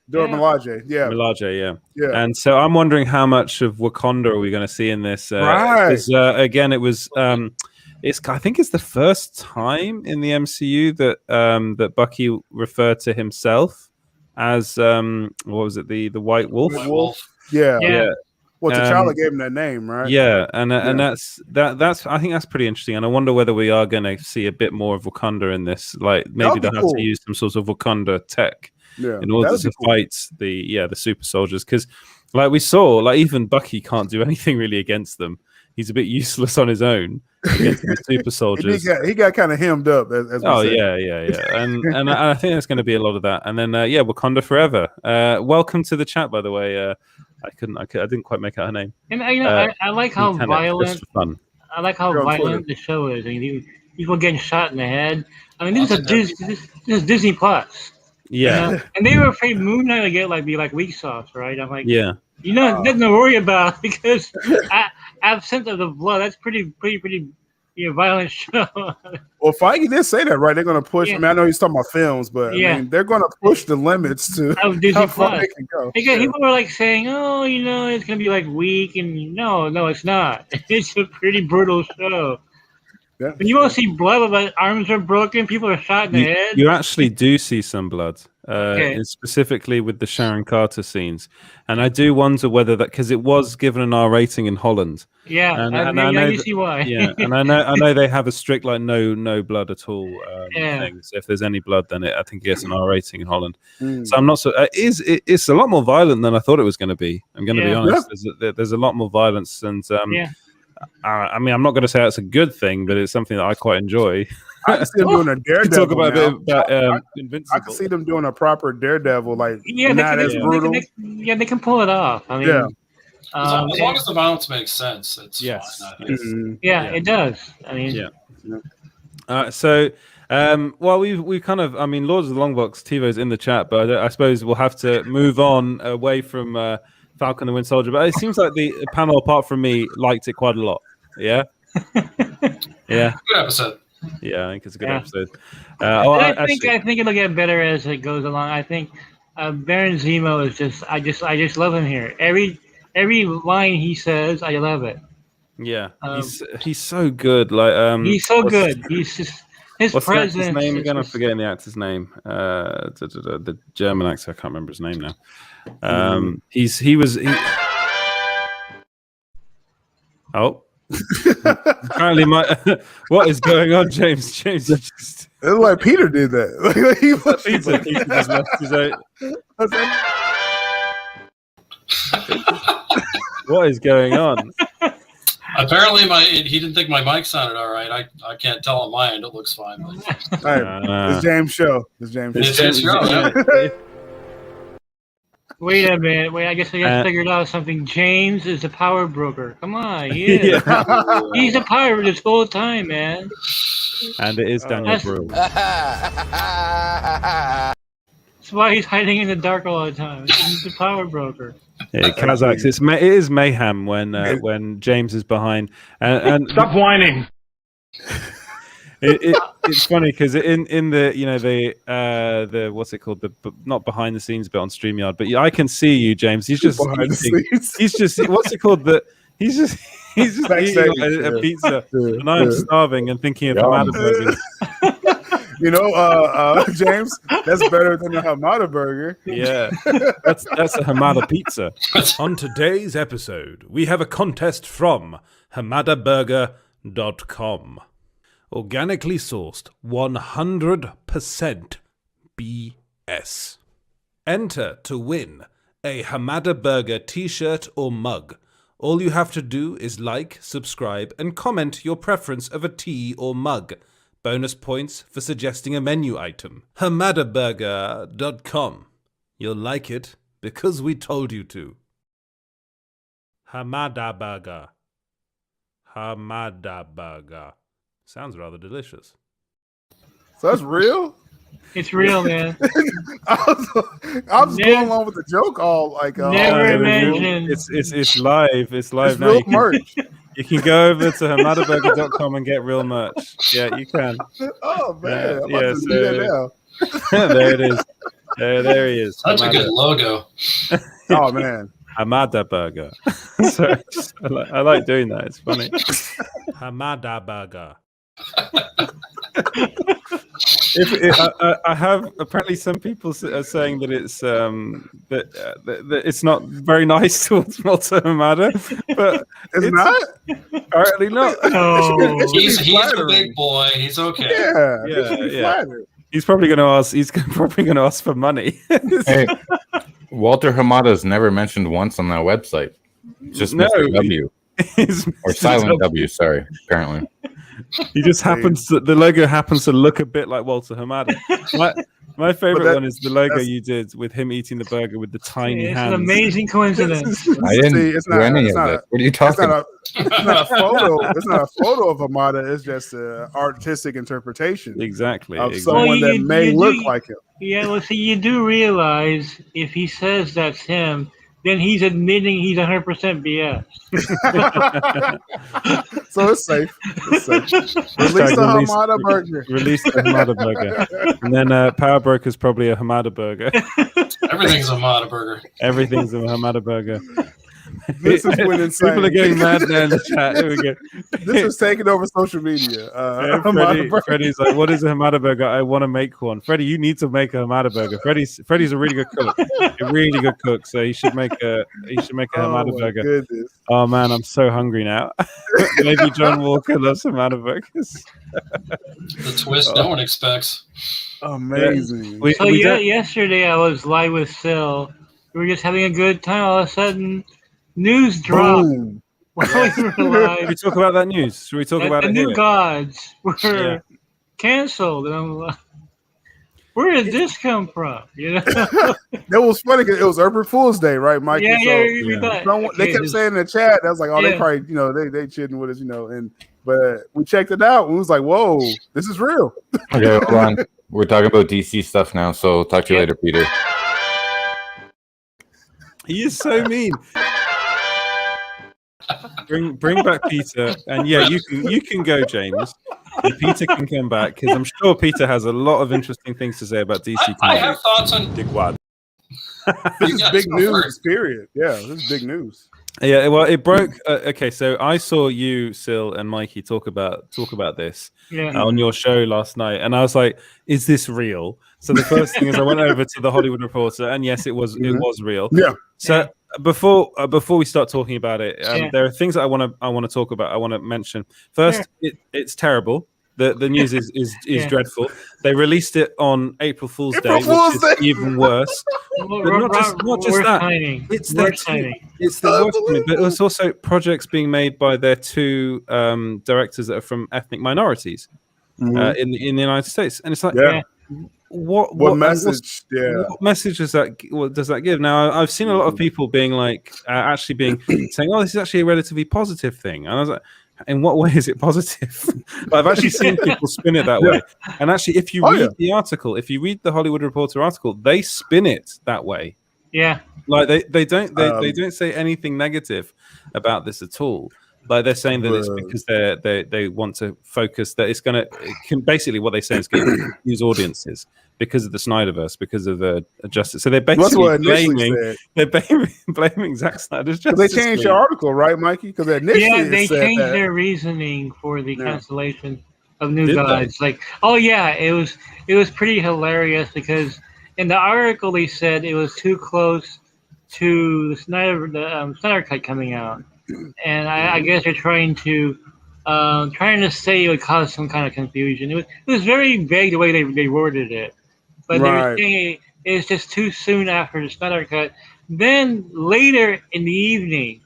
Dora Milaje. Yeah, Milaje. Yeah. And so I'm wondering how much of Wakanda are we going to see in this? Right. Again, it was. I think it's the first time in the MCU that Bucky referred to himself as what was it, the White Wolf? White Wolf. Yeah. Well, T'Challa gave him that name, right? Yeah, and that's I think that's pretty interesting, and I wonder whether we are going to see a bit more of Wakanda in this. Like maybe they'll have to use some sort of Wakanda tech in order to fight the super soldiers, because like we saw, like even Bucky can't do anything really against them. He's a bit useless on his own against the super soldiers. he got kind of hemmed up. As we said. And I think there's going to be a lot of that. And then Wakanda forever. Welcome to the chat, by the way. I didn't quite make out her name. And I like how violent. I like how violent the show is. I mean, people getting shot in the head. I mean, this is Disney Plus. Yeah, and they were afraid Moon Knight would be like weak sauce, right? I'm like, nothing to worry about because absent of the blood, that's pretty violent show. Well, Feige did say that, right? They're going to push. I mean, I know he's talking about films, but I mean, they're going to push the limits to how far they can go. People were like saying, "Oh, it's going to be like weak," and no, it's not. It's a pretty brutal show. Yeah. When you won't see blood, but arms are broken, people are shot in the head. You actually do see some blood, specifically with the Sharon Carter scenes, and I do wonder whether that because it was given an R rating in Holland. Yeah, and I know you see why. Yeah, and I know they have a strict no blood at all thing. So if there's any blood, then I think it gets an R rating in Holland. So I'm not so. It's a lot more violent than I thought it was going to be. I'm going to be honest. There's a lot more violence, and I mean, I'm not going to say it's a good thing, but it's something that I quite enjoy. I can see them doing a Daredevil. Talk about a bit about Invincible. I can see them doing a proper Daredevil, like not as brutal. They can pull it off. I mean, as long as the violence makes sense, it's fine. It does. I mean, well, we kind of, I mean, Lords of the Longbox, TiVo's in the chat, but I suppose we'll have to move on away from Falcon the Winter Soldier. But it seems like the panel, apart from me, liked it quite a lot. Yeah? Yeah. Good episode. Yeah, I think it's a good episode. I think it'll get better as it goes along. I think Baron Zemo is just, I just love him here. Every line he says, I love it. Yeah, he's so good. Like he's so good. He's just his what's presence. The actor's name again? I'm forgetting the actor's name. The German actor. I can't remember his name now. He was. Oh, apparently what is going on, James? James, it's like Peter did that. Peter just left his own. What is going on? Apparently, he didn't think my mic sounded all right. I can't tell on my end. It looks fine. It's James' show. It's James' show. Yeah. Wait a minute. Wait, I guess I just figured out something. James is a power broker. Come on, he is. He's a pirate this whole time, man. And it is Daniel Brühl. That's why he's hiding in the dark all the time. He's a power broker. Yeah, Kazakhs. It is mayhem when James is behind. And Stop whining. It's funny because in the the what's it called, the not behind the scenes bit on StreamYard, but I can see you, James. He's just behind the scenes. He's just what's it called, he's just eating a pizza, and I'm starving and thinking of Hamada burgers. James, that's better than a Hamada burger. Yeah, that's a Hamada pizza. On today's episode, we have a contest from hamadaburger.com. Organically sourced, 100% BS. Enter to win a Hamada Burger t-shirt or mug. All you have to do is like, subscribe, and comment your preference of a tea or mug. Bonus points for suggesting a menu item. hamadaburger.com. You'll like it because we told you to. Hamada Burger. Hamada Burger. Sounds rather delicious. So that's real? It's real, man. I was going along with the joke all like never imagined. It's live. It's live it's now. Real merch. You can go over to hamadaburger.com and get real merch. Yeah, you can. Oh man, I'm about to do that now. There it is. There he is. That's a good logo. Oh man. Hamada Burger. Sorry, I like doing that. It's funny. Hamada Burger. I have apparently some people are saying that it's that it's not very nice towards Malta Hamada, but it's not. Apparently not. No. He's a big boy. He's okay. Yeah. He's probably going to ask. He's probably going to ask for money. Hey, Walter Hamada's never mentioned once on that website. Just Mr. W. Or Silent W. Sorry. Apparently. He just happens to, the logo happens to look a bit like Walter Hamada. My favorite one is the logo you did with him eating the burger with the tiny hands. It's an amazing coincidence. I didn't do any of that. What are you talking about? It's not a photo. It's not a photo of Hamada. It's just an artistic interpretation. Exactly. Of someone that may look like him. Yeah, well, see, you do realize if he says that's him, then he's admitting he's 100% BS. So it's safe. Release the Hamada burger. Release the Hamada burger. And then Power Broker's probably a Hamada burger. Everything's a Hamada burger. Everything's a Hamada burger. This is when insane. People are getting mad there in the chat. Here we go. This is taking over social media. Freddie's like, "What is a Hamada burger? I want to make one." Freddie, you need to make a Hamada burger. Freddie's a really good cook, So he should make a Hamada burger. Goodness. Oh man, I'm so hungry now. Maybe John Walker loves Hamada burgers. The twist no one expects. Amazing. Yesterday I was live with Sil. We were just having a good time. All of a sudden, news dropped. Should we talk about that news? Should we talk about the it new here? gods were canceled? And I'm like, where did this come from? You know, that was funny because it was Urban Fool's Day, right, Mike? Yeah. They kept saying in the chat, I was like, they probably, they cheating with us, but we checked it out and we was like, whoa, this is real. Okay, hold on. We're talking about DC stuff now, so talk to you later, Peter. He is so mean. Bring back Peter, and you can go, James. And Peter can come back because I'm sure Peter has a lot of interesting things to say about DC. I have thoughts on Digwad. This is big news. Period. Yeah, this is big news. Yeah, well, it broke. Okay, so I saw you, Sil, and Mikey talk about this on your show last night, and I was like, "Is this real?" So the first thing is, I went over to the Hollywood Reporter, and yes, it was real. Yeah. So before we start talking about it, there are things that I want to talk about. I want to mention first. It's terrible. The news is dreadful. They released it on April Fool's Day, which is even worse. But not just that. Timing. It's the worst timing. But it's also projects being made by their two directors that are from ethnic minorities in the United States, and it's like what message? What message does that? What does that give? Now, I've seen a lot of people being like, actually being saying, "Oh, this is actually a relatively positive thing," and I was like, "In what way is it positive?" I've actually seen people spin it that way. And actually, if you read the article, if you read the Hollywood Reporter article, they spin it that way. Yeah, like they don't say anything negative about this at all. Like they're saying that it's because they want to focus that it's basically what they say is going to confuse audiences because of the Snyderverse, because of the Justice. So they're basically blaming Zack Snyder's Justice. They changed the article, right, Mikey? Because initially they changed their reasoning for the cancellation of New Gods. Like, it was pretty hilarious because in the article they said it was too close to the Snyder Cut coming out. And I guess they're trying to say it would cause some kind of confusion. It was very vague the way they worded it, but they were saying it's just too soon after the Snyder Cut. Then later in the evening,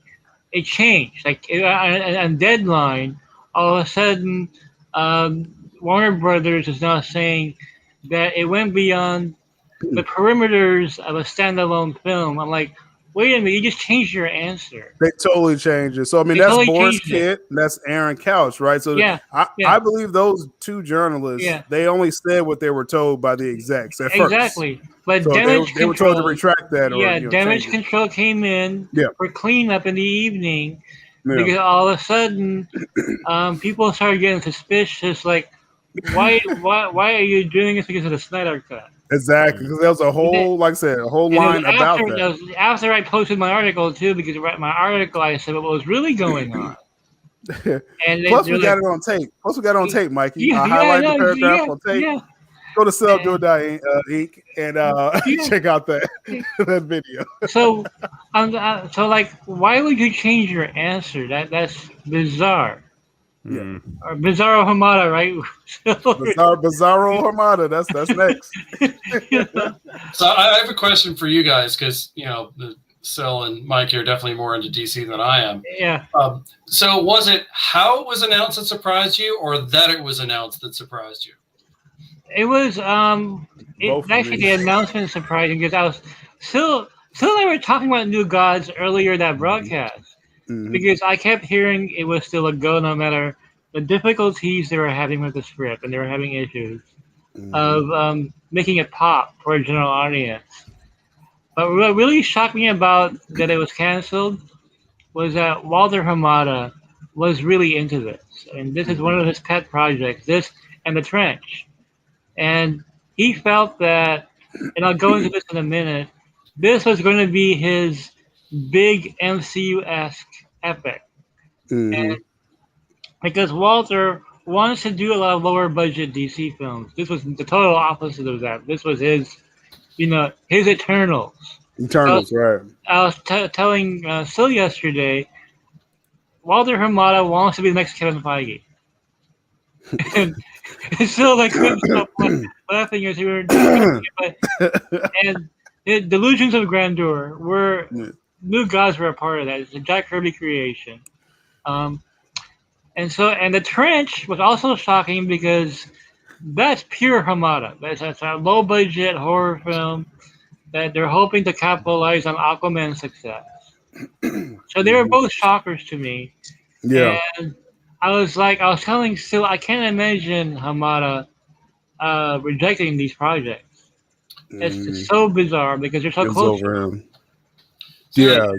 it changed. Like on Deadline, all of a sudden, Warner Brothers is now saying that it went beyond the perimeters of a standalone film. I'm like, wait a minute, you just changed your answer. They totally changed it. So, I mean, that's Boris Kidd, and that's Aaron Couch, right? So, I believe those two journalists, they only said what they were told by the execs at first. Exactly. But so they were told to retract that. Damage Control came in for cleanup in the evening because all of a sudden people started getting suspicious, like, why are you doing this because of the Snyder Cut? Exactly, because there was a whole, like I said, a whole line about that. After I posted my article too, because my article I said what was really going on. And Plus, we got it on tape. Mikey. I highlight the paragraph on tape. Go to Sub-Duo.Inc. and check out that video. So, like, why would you change your answer? That's bizarre. Yeah. Or Bizarro Hamada, right? Bizarro Hamada. That's next. So I have a question for you guys because Sil and Mike are definitely more into DC than I am. Yeah. So was it how it was announced that surprised you, or that it was announced that surprised you? It was actually the announcement surprising because I was Sil and I were talking about New Gods earlier that broadcast. Because I kept hearing it was still a go no matter the difficulties they were having with the script, and they were having issues of making it pop for a general audience. But what really shocked me about that it was canceled was that Walter Hamada was really into this. And this is one of his pet projects, this and The Trench. And he felt that, and I'll go into this in a minute, this was going to be his big MCU-esque epic. And because Walter wants to do a lot of lower budget DC films. This was the total opposite of that. This was his Eternals. Right. I was telling Sil yesterday, Walter Hamada wants to be the next Kevin Feige. And Sil like couldn't stop laughing as we were and the Delusions of Grandeur were New Gods were a part of that. It's a Jack Kirby creation. And The Trench was also shocking because that's pure Hamada. That's a low budget horror film that they're hoping to capitalize on Aquaman's success. So they were both shockers to me. Yeah. And I was telling Sil, I can't imagine Hamada rejecting these projects. It's so bizarre because they're so close. Yeah.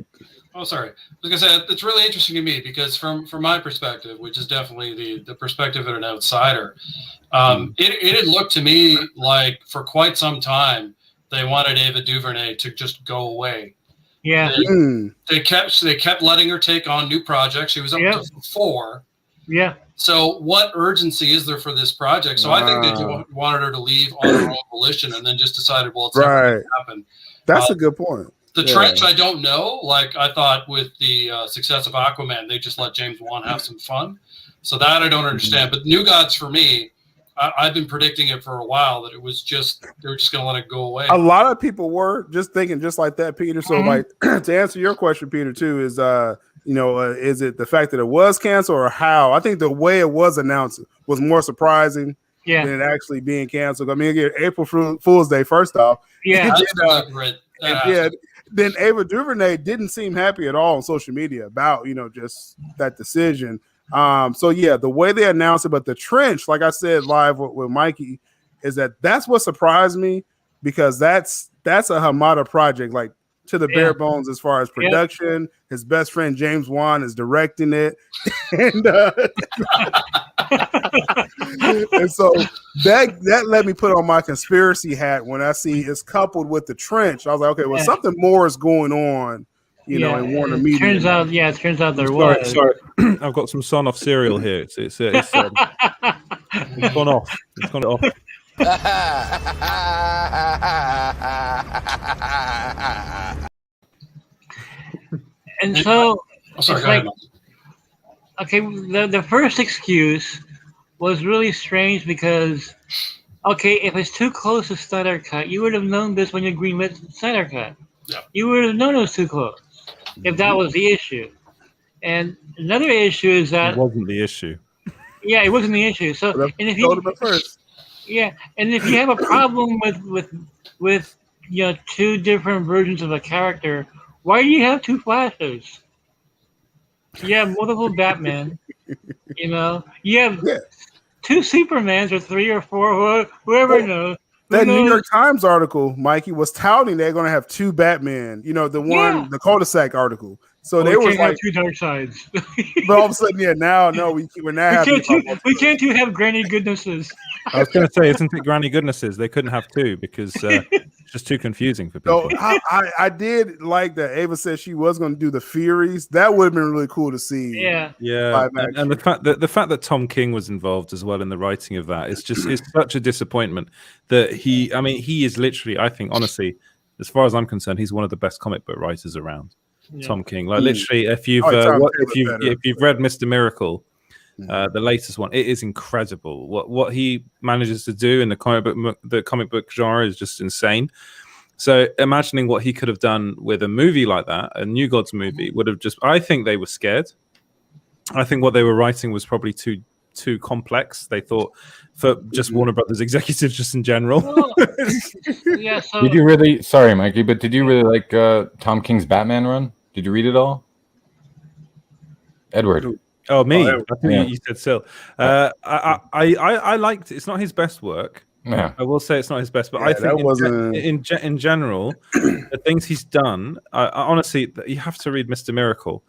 Oh, sorry. Like I said, it's really interesting to me because from my perspective, which is definitely the perspective of an outsider, it had looked to me like for quite some time they wanted Ava DuVernay to just go away. Yeah. They kept letting her take on new projects. She was up to 4. Yeah. So what urgency is there for this project? So I think they wanted her to leave on her own volition and then just decided, well, it's never going to happen. That's a good point. The Trench, I don't know. Like, I thought with the success of Aquaman, they just let James Wan have some fun. So that I don't understand. But New Gods, for me, I've been predicting it for a while that it was just, they were just going to let it go away. A lot of people were just thinking just like that, Peter. So, like, to answer your question, Peter, too, is, is it the fact that it was canceled or how? I think the way it was announced was more surprising than it actually being canceled. I mean, again, April Fool's Day, first off. Yeah. Then Ava DuVernay didn't seem happy at all on social media about, just that decision. So yeah, the way they announced it, but the trench, like I said live with Mikey, is that's what surprised me, because that's a Hamada project, like to the bare bones as far as production. His best friend James Wan is directing it, and and so that let me put on my conspiracy hat when I see it's coupled with the trench. I was like, okay, well, something more is going on, in Warner Media. Turns out there was. Sorry. I've got some Son Off cereal here. It's gone off. It's gone off. And so sorry, it's like, okay, the first excuse was really strange because, okay, if it's too close to Snyder Cut, you would have known this when you greenlit Snyder Cut. Yeah. You would have known it was too close if that was the issue. And another issue is that it wasn't the issue. Yeah, it wasn't the issue. So, and if you have a problem with two different versions of a character, why do you have two Flashes? You have multiple Batman. You have two Supermans or three or four, whoever knows. That New York Times article, Mikey, was touting they're going to have two Batman. The cul-de-sac article. So they were like two dark sides. But all of a sudden, we're now we can't have Granny Goodnesses. I was going to say, isn't it Granny Goodnesses? They couldn't have two because it's just too confusing for people. So I did like that Ava said she was going to do the Furies. That would have been really cool to see. Yeah. And the fact that Tom King was involved as well in the writing of that is such a disappointment that he is literally, I think, honestly, as far as I'm concerned, he's one of the best comic book writers around. Yeah. Tom King, like literally, if you've read Mr. Miracle, the latest one, it is incredible. What he manages to do in the comic book genre is just insane. So imagining what he could have done with a movie like that, a New Gods movie, would have just. I think they were scared. I think what they were writing was probably too complex. They thought for just Warner Brothers executives, just in general. Did you really? Sorry, Mikey, but did you really like Tom King's Batman run? Did you read it all? Edward. Oh, me. I think you said Sil. I liked it. It's not his best work. Yeah. I will say it's not his best, but I think in general, the things he's done, honestly, you have to read Mr. Miracle.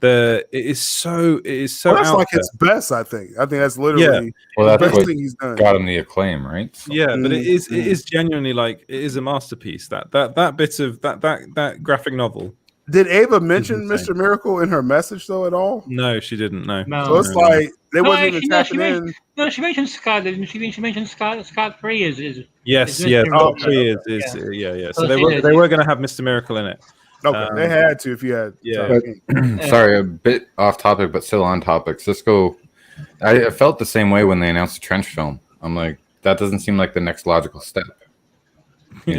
It is so that's like his best. I think that's literally the best thing he's done. Got him the acclaim, right? So. Yeah, but it is genuinely like it is a masterpiece. That bit of that graphic novel. Did Ava mention Mr. Miracle in her message though at all? No, she didn't. No. So it's like they wasn't even tapping in. No, she mentioned Scott. Didn't she? She mentioned Scott Free is. Yes, Scott Free is. Yeah. So they were going to have Mr. Miracle in it. Okay, they had to if you had. Sorry, a bit off topic, but still on topic. Cisco, I felt the same way when they announced the Trench film. I'm like, that doesn't seem like the next logical step. I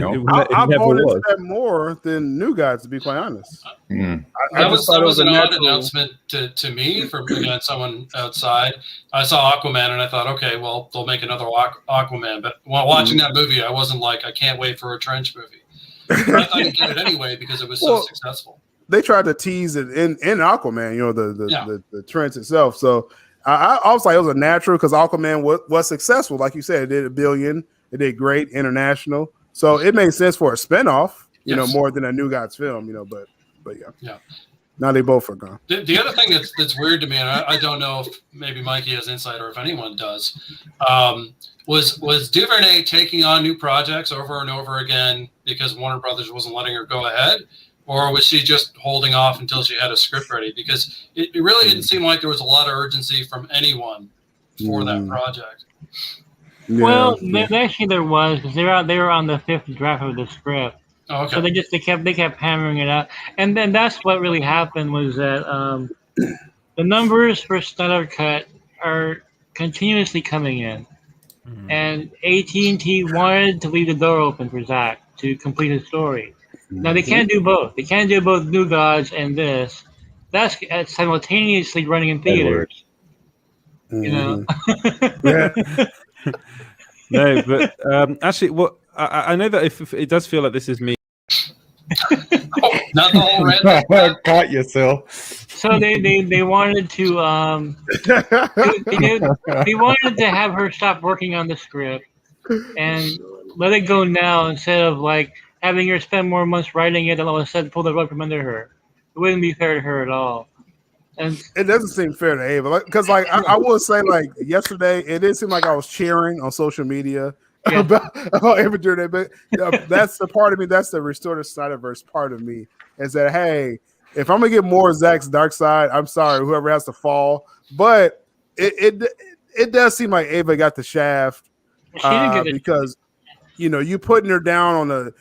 voted that more than New Gods, to be quite honest. That was an odd announcement to me from someone outside. I saw Aquaman and I thought, okay, well, they'll make another Aquaman. But while watching that movie, I wasn't like, I can't wait for a Trench movie. I thought I'd get it anyway because it was so successful. They tried to tease it in Aquaman, the Trench itself. So I was like, it was a natural because Aquaman was successful. Like you said, it did $1 billion. It did great international. So it made sense for a spinoff, more than a New Gods film, but yeah. Now they both are gone. The other thing that's weird to me, and I don't know if maybe Mikey has insight or if anyone does, was DuVernay taking on new projects over and over again because Warner Brothers wasn't letting her go ahead, or was she just holding off until she had a script ready? Because it really didn't seem like there was a lot of urgency from anyone for that project. Yeah. Well, actually there was because they were on the 5th draft of the script. Oh, okay. So they kept hammering it out, and then that's what really happened was that the numbers for Snyder Cut are continuously coming in, and AT&T wanted to leave the door open for Zack to complete his story. Now they can't do both. They can't do both New Gods and this. That's simultaneously running in theaters. Yeah. No, but actually, what I know that if it does feel like this is me. Not the whole random. Caught you, Sil. So they wanted to they wanted to have her stop working on the script and let it go now instead of like having her spend more months writing it and all of a sudden pull the rug from under her. It wouldn't be fair to her at all. And it doesn't seem fair to Ava, because like I will say, like yesterday, it did seem like I was cheering on social media about Ava during that. But that's the part of me. That's the restorative Snyderverse part of me. Is that hey, if I'm gonna get more Zack's dark side, I'm sorry, whoever has to fall. But it does seem like Ava got the shaft because you putting her down on the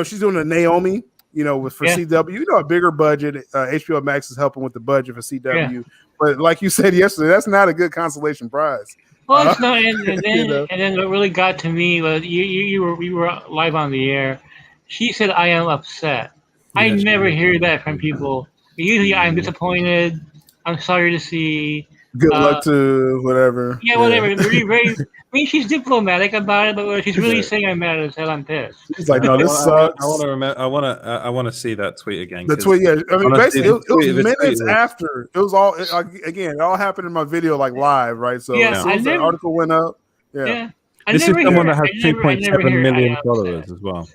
she's doing a Naomi. For CW, a bigger budget. HBO Max is helping with the budget for CW. Yeah. But like you said yesterday, that's not a good consolation prize. Well, it's not. And then what really got to me was you were live on the air. She said, "I am upset." Yeah, I never hear that from people. Usually, I'm disappointed. I'm sorry to see. Good luck to whatever. Yeah, whatever. Very. I mean, she's diplomatic about it, but what she's really saying, "I'm mad as hell. I'm pissed." She's like, "No, this sucks." I want to remember. I want to see that tweet again. The tweet, yeah. I mean, basically, it was minutes after. It was all again. It all happened in my video, like live, right? So as soon as the article went up, yeah. This is someone that has 2.7 million followers as well.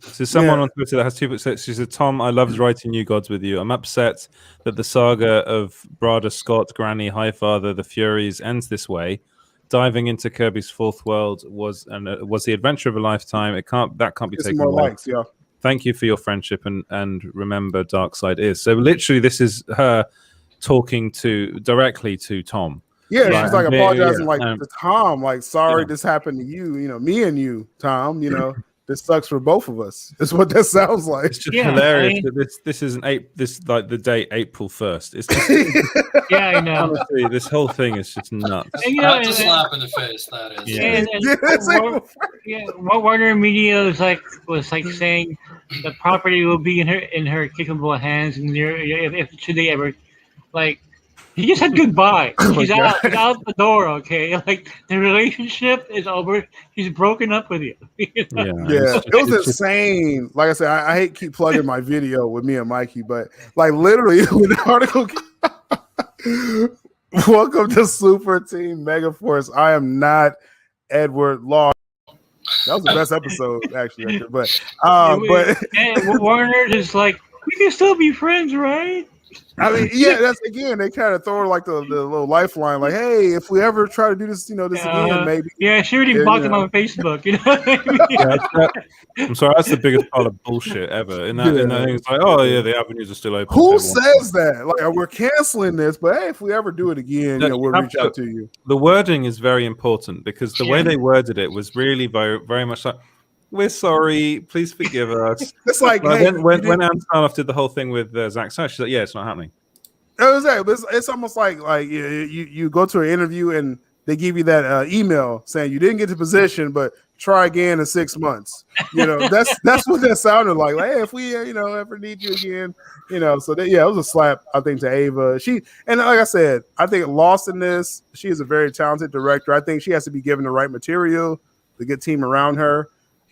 This is someone on Twitter that has 2.6. She said, "Tom, I loved writing New Gods with you. I'm upset that the saga of Brada, Scott, Granny, Highfather, the Furies ends this way. Diving into Kirby's fourth world was the adventure of a lifetime. That can't be taken away. Likes, yeah. Thank you for your friendship and remember Darkseid is." So literally this is her talking directly to Tom. Yeah, right? She's like apologizing to Tom, like, sorry this happened to you, me and you, Tom, this sucks for both of us. Is what that sounds like. It's just hilarious that this isn't like the date April 1st. It's just yeah, I know. Honestly, this whole thing is just nuts. That's a slap in the face. That is. What Warner Media was like saying the property will be in her capable hands, and if should they ever like. He just said goodbye. She's out the door, okay? Like, the relationship is over. He's broken up with you. It was insane. Like I said, I hate keep plugging my video with me and Mikey, but like literally when the article welcome to Super Team Megaforce. I am not Edward Law. That was the best episode, actually. But Warner is like, we can still be friends, right? I mean, that's again. They kind of throw like the little lifeline, like, "Hey, if we ever try to do this, again, maybe." Yeah, she already blocked him on Facebook. You know what I mean? I'm sorry, that's the biggest pile of bullshit ever. In that thing, it's like, oh yeah, the avenues are still open. Who says that? Like, we're canceling this, but hey, if we ever do it again, we'll reach out to you. The wording is very important because the way they worded it was really very, very much like, "We're sorry. Please forgive us." It's like when Antonov did the whole thing with Zack Snyder, she's like, "Yeah, it's not happening." It's almost like you go to an interview and they give you that email saying you didn't get the position, but try again in 6 months. That's what that sounded like. Like, hey, if we ever need you again, So it was a slap, I think, to Ava. And like I said, I think lost in this. She is a very talented director. I think she has to be given the right material, the good team around her.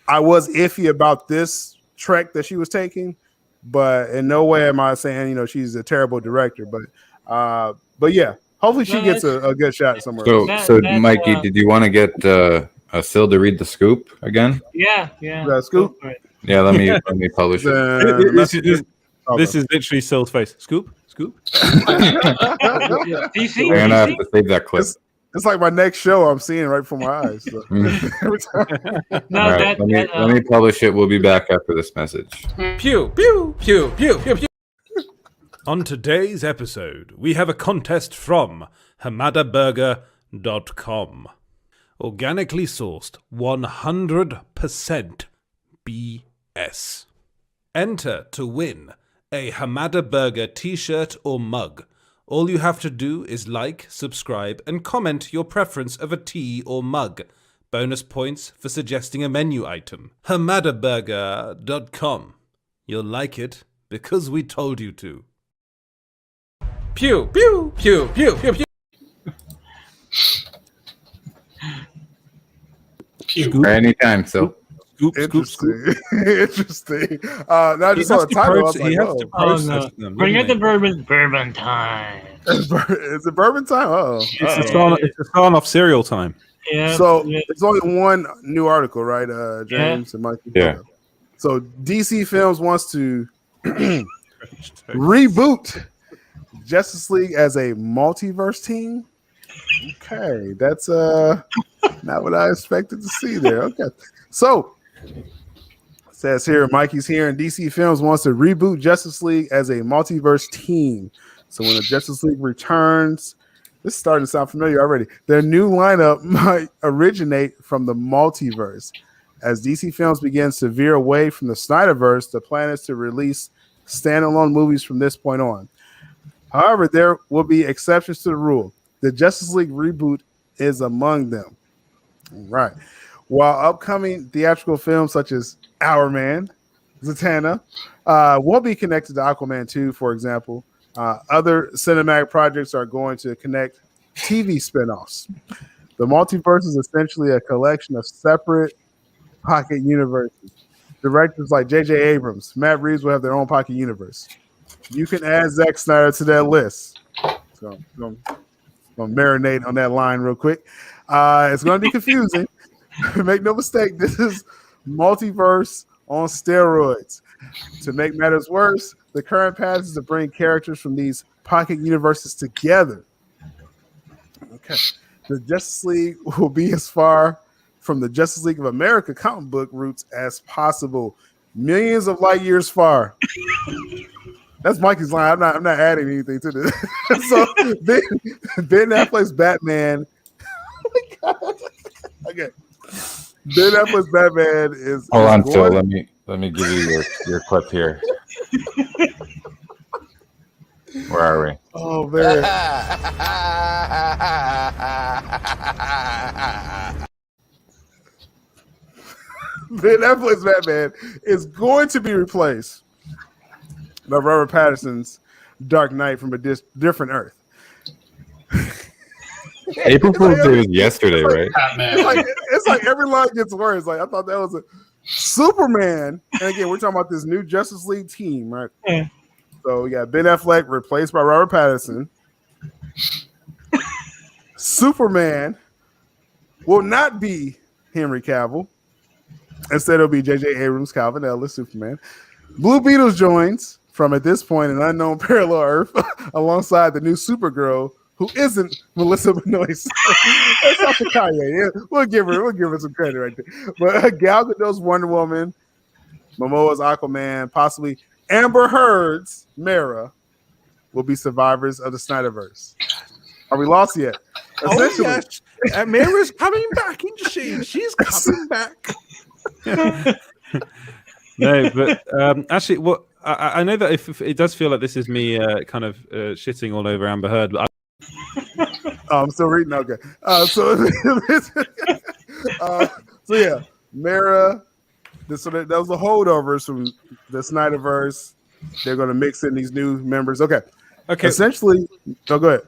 I was iffy about this trek that she was taking, but in no way am I saying she's a terrible director. But yeah, hopefully she gets a good shot somewhere. So Mikey, did you want to get Sil to read the scoop again? Yeah. The scoop. Yeah, let me publish it. This is literally Sil's face. Scoop. Do you see? We're gonna have to save that clip. It's like my next show I'm seeing right before my eyes. So. Every time. Let me publish it. We'll be back after this message. Pew, pew, pew, pew, pew, pew. On today's episode, we have a contest from hamadaburger.com. Organically sourced, 100% BS. Enter to win a Hamada Burger t-shirt or mug. All you have to do is like, subscribe, and comment your preference of a tea or mug. Bonus points for suggesting a menu item. hamadaburger.com. You'll like it because we told you to. Pew, pew, pew, pew, pew, pew. Pew. Anytime, so. Interesting. Interesting. Now I just saw the title. I was like, whoa. Bring out the bourbon time. Is it bourbon time? It's a Sarnoff cereal time. Yeah. So it's only one new article, right, James and Mike? Yeah. So DC Films wants to reboot Justice League as a multiverse team. Okay, that's not what I expected to see there. Okay, so it says here, Mikey's here, and DC Films wants to reboot Justice League as a multiverse team. So when the Justice League returns, this is starting to sound familiar already. Their new lineup might originate from the multiverse. As DC Films begins to veer away from the Snyderverse, the plan is to release standalone movies from this point on. However, there will be exceptions to the rule. The Justice League reboot is among them. All right. While upcoming theatrical films such as Our Man, Zatanna, won't be connected to Aquaman 2, for example, other cinematic projects are going to connect TV spinoffs. The multiverse is essentially a collection of separate pocket universes. Directors like J.J. Abrams, Matt Reeves will have their own pocket universe. You can add Zack Snyder to that list. So I'm going to marinate on that line real quick. It's going to be confusing. Make no mistake, this is multiverse on steroids. To make matters worse, the current path is to bring characters from these pocket universes together. Okay. The Justice League will be as far from the Justice League of America comic book roots as possible. Millions of light years far. That's Mikey's line. I'm not adding anything to this. So Ben Affleck's Batman. Oh my God. Okay. Ben Affleck's Batman is. Hold on, Phil. Let me give you your clip here. Where are we? Oh man. Ben Affleck's Batman is going to be replaced by Robert Pattinson's Dark Knight from a different Earth. April Fool's Day was yesterday, right? It's like every line gets worse. Like I thought that was a Superman. And again, we're talking about this new Justice League team, right? Yeah. So we got Ben Affleck replaced by Robert Pattinson. Superman will not be Henry Cavill. Instead, it'll be J.J. Abrams, Calvin Ellis, Superman. Blue Beetle joins from, at this point, an unknown parallel Earth alongside the new Supergirl, who isn't Melissa Benoist. That's not the Kanye. Yeah, we'll give her some credit right there. But Gal Gadot's Wonder Woman, Momoa's Aquaman, possibly Amber Heard's Mara will be survivors of the Snyderverse. Are we lost yet? Essentially, Mara's coming back, isn't she? She's coming back. No, but actually, what I know that if it does feel like this is me kind of shitting all over Amber Heard. But I'm still reading. Okay, so yeah, Mara. So that was the holdovers from the Snyderverse. They're going to mix in these new members. Okay. Essentially, go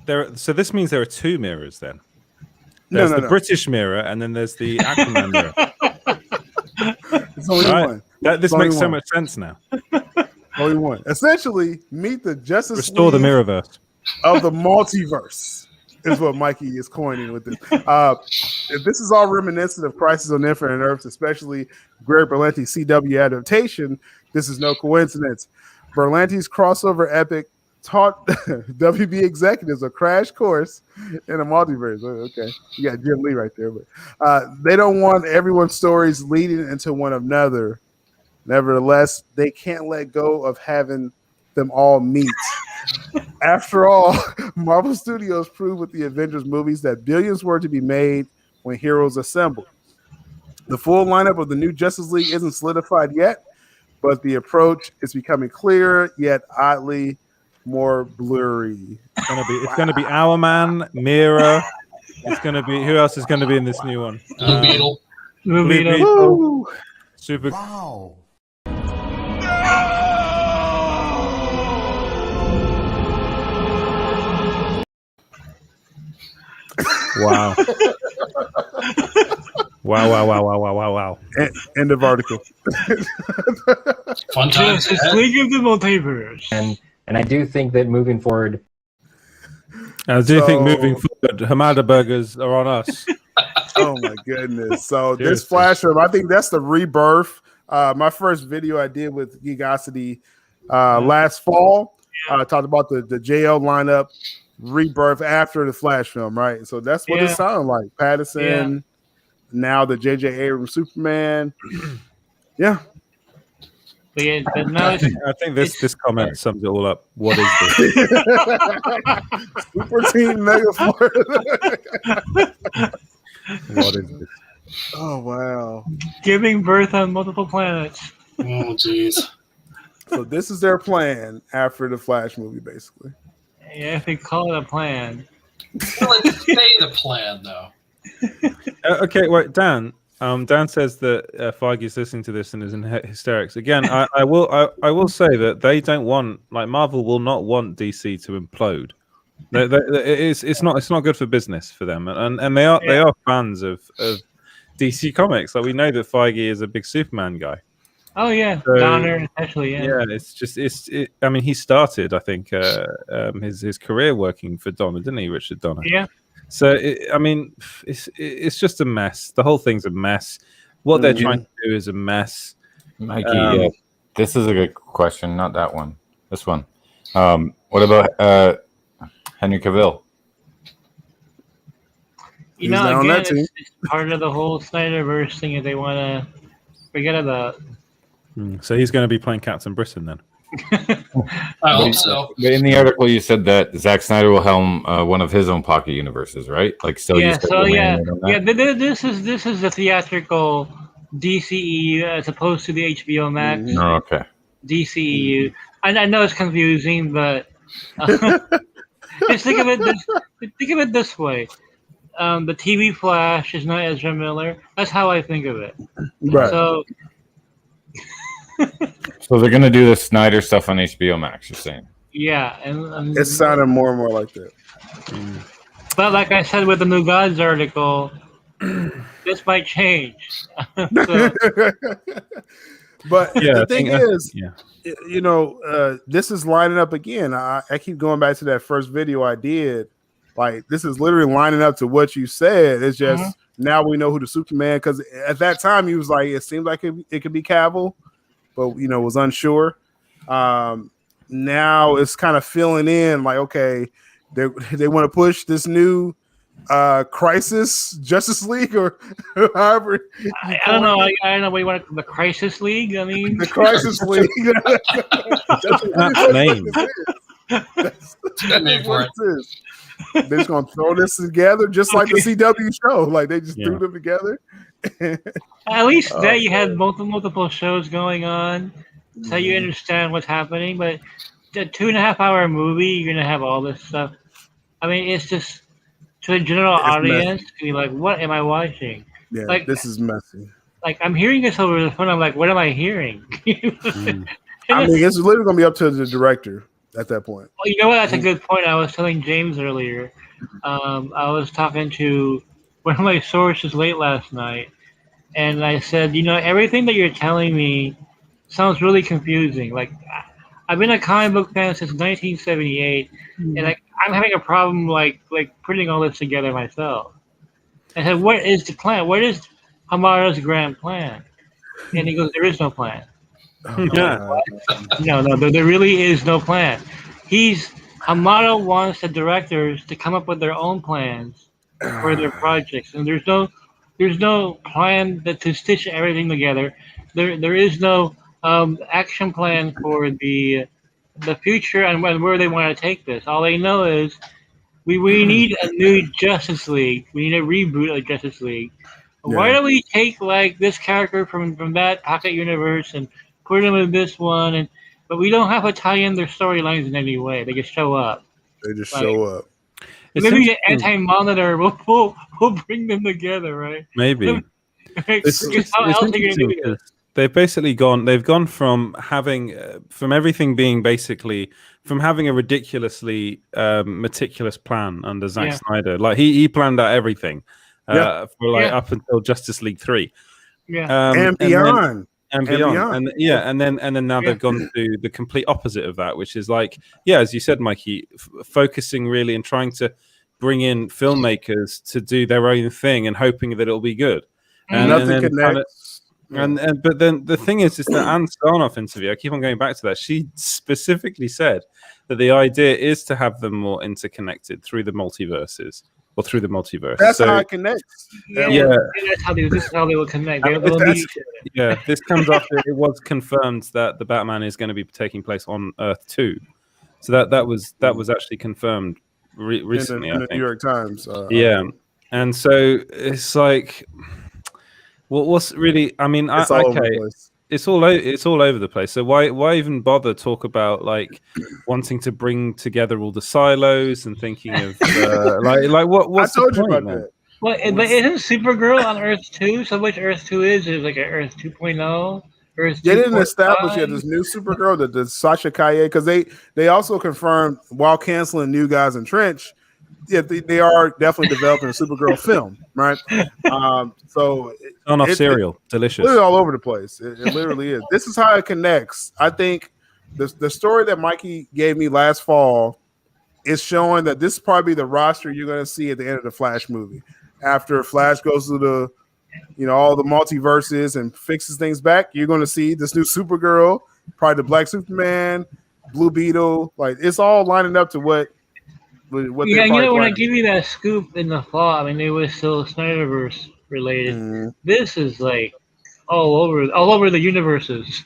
ahead. So this means there are two mirrors then. There's the British mirror, and then there's the Aquaman mirror. It's only one. This makes so much sense now. Only one. Essentially, meet the Justice Restore the Mirrorverse of the multiverse is what Mikey is coining with this. This is all reminiscent of Crisis on Infinite Earths, especially Greg Berlanti's CW adaptation. This is no coincidence. Berlanti's crossover epic taught WB executives a crash course in a multiverse. Okay, you got Jim Lee right there, but they don't want everyone's stories leading into one another. Nevertheless, they can't let go of having them all meet. After all, Marvel Studios proved with the Avengers movies that billions were to be made when heroes assembled. The full lineup of the new Justice League isn't solidified yet, but the approach is becoming clearer, yet oddly more blurry. It's gonna be Our Man, Mira. It's gonna be, who else is gonna be in this new one? Blue Beetle. Blue Beetle. Super. Wow. Wow. Wow. End of article. Fun times. Justice League of the Multiverse. And I do think that moving forward, I do think moving forward, Hamada burgers are on us. Oh my goodness! So this Flash film, I think that's the rebirth. My first video I did with Geekosity last fall talked about the JL lineup rebirth after the Flash film, right? So that's what it sounded like. Pattinson, now the J.J. Abrams Superman. Yeah. But now I think this comment sums it all up. What is this? Super Team Megaforce. What is this? Oh wow! Giving birth on multiple planets. Oh jeez. So this is their plan after the Flash movie, basically. Yeah, if they call it a plan. Let's say the plan, though. Okay, wait, Dan. Dan says that Feige's listening to this and is in hysterics. Again, I will say that they don't want, like, Marvel will not want DC to implode. It's not good for business for them, and they are fans of DC Comics. Like, we know that Feige is a big Superman guy. Oh yeah, So, Donner especially. Yeah, I mean, he started, I think, his career working for Donner, didn't he, Richard Donner? Yeah. So I mean, it's just a mess. The whole thing's a mess. What they're trying to do is a mess. Mikey, this is a good question. Not that one. This one. What about Henry Cavill? You know, again, it's part of the whole Snyderverse thing that they want to forget about. So he's going to be playing Captain Britain then. I hope so. But in the article, you said that Zack Snyder will helm one of his own pocket universes, right? Like, still. Yeah. So this is the theatrical DCEU as opposed to the HBO Max. Oh, okay. DCEU. I know it's confusing, but just think of it this way. The TV Flash is not Ezra Miller. That's how I think of it. Right. So they're gonna do the Snyder stuff on HBO Max. You're saying? Yeah, and it's sounding more and more like that. But like I said with the New Gods article, this might change. But the thing is, you know, this is lining up again. I keep going back to that first video I did. Like, this is literally lining up to what you said. It's just now we know who the Superman, because at that time he was like, it seemed like it could be Cavill, but, you know, was unsure. Now it's kind of filling in like, okay, they want to push this new Crisis Justice League, or however. I don't know. I don't know what you want, the Crisis League. I mean, the Crisis League. That's name. That's what it is. They're just gonna throw this together, just like the CW show. Like, they just threw them together. At least that you had multiple shows going on, so you understand what's happening. But the 2.5 hour movie, you're gonna have all this stuff. I mean, it's just to a general audience to be like, "What am I watching?" Yeah, like, this is messy. Like, I'm hearing this over the phone. I'm like, "What am I hearing?" I mean, it's literally gonna be up to the director at that point. Well, you know what? That's a good point. I was telling James earlier. I was talking to one of my sources late last night, and I said, you know, everything that you're telling me sounds really confusing. Like, I've been a comic book fan since 1978, and I'm having a problem like putting all this together myself. I said, what is the plan? What is Hamada's grand plan? And he goes, there is no plan. No, there really is no plan. Hamada wants the directors to come up with their own plans for their projects, and there's no plan to stitch everything together. There is no action plan for the future and where they want to take this. All they know is we need a new Justice League. We need a reboot of Justice League. Yeah. Why don't we take like this character from that pocket universe and put them in this one, but we don't have to tie in their storylines in any way. They just show up. They just show up. Maybe the Anti-Monitor will bring them together, right? Maybe. They've basically gone from having everything being basically from having a ridiculously meticulous plan under Zack Snyder. Like he planned out everything, for like up until Justice League 3. And beyond. And beyond. And then now they've gone to the complete opposite of that, which is like, as you said, Mikey, focusing really and trying to bring in filmmakers to do their own thing and hoping that it'll be good. And nothing connects. But then the thing is the Anne Sarnoff interview, I keep on going back to that. She specifically said that the idea is to have them more interconnected through the multiverses. Or through the multiverse. That's how it connects. That's how this is how they will connect. This comes after it was confirmed that the Batman is going to be taking place on Earth 2. So that was actually confirmed recently. In the New York Times. And so it's like, what's really? I mean, it's all over the place. It's all over the place. So why even bother talk about like wanting to bring together all the silos and thinking of like what's I told the you point, about man? that. Well, but isn't Supergirl on Earth 2? So which Earth 2 is? Is it like an Earth 2.0? Earth They didn't 2.5? establish yet this new Supergirl, the Sasha Calle, because they also confirmed while canceling New Guys in Trench, they are definitely developing a Supergirl film, right? So On-off cereal, delicious. Literally all over the place. It literally is. This is how it connects. I think the story that Mikey gave me last fall is showing that this is probably the roster you're going to see at the end of the Flash movie. After Flash goes to the, all the multiverses and fixes things back, you're going to see this new Supergirl, probably the Black Superman, Blue Beetle. Like it's all lining up to what when I give you that scoop in the fall, I mean it was still Snyderverse related. Mm-hmm. This is like all over the universes.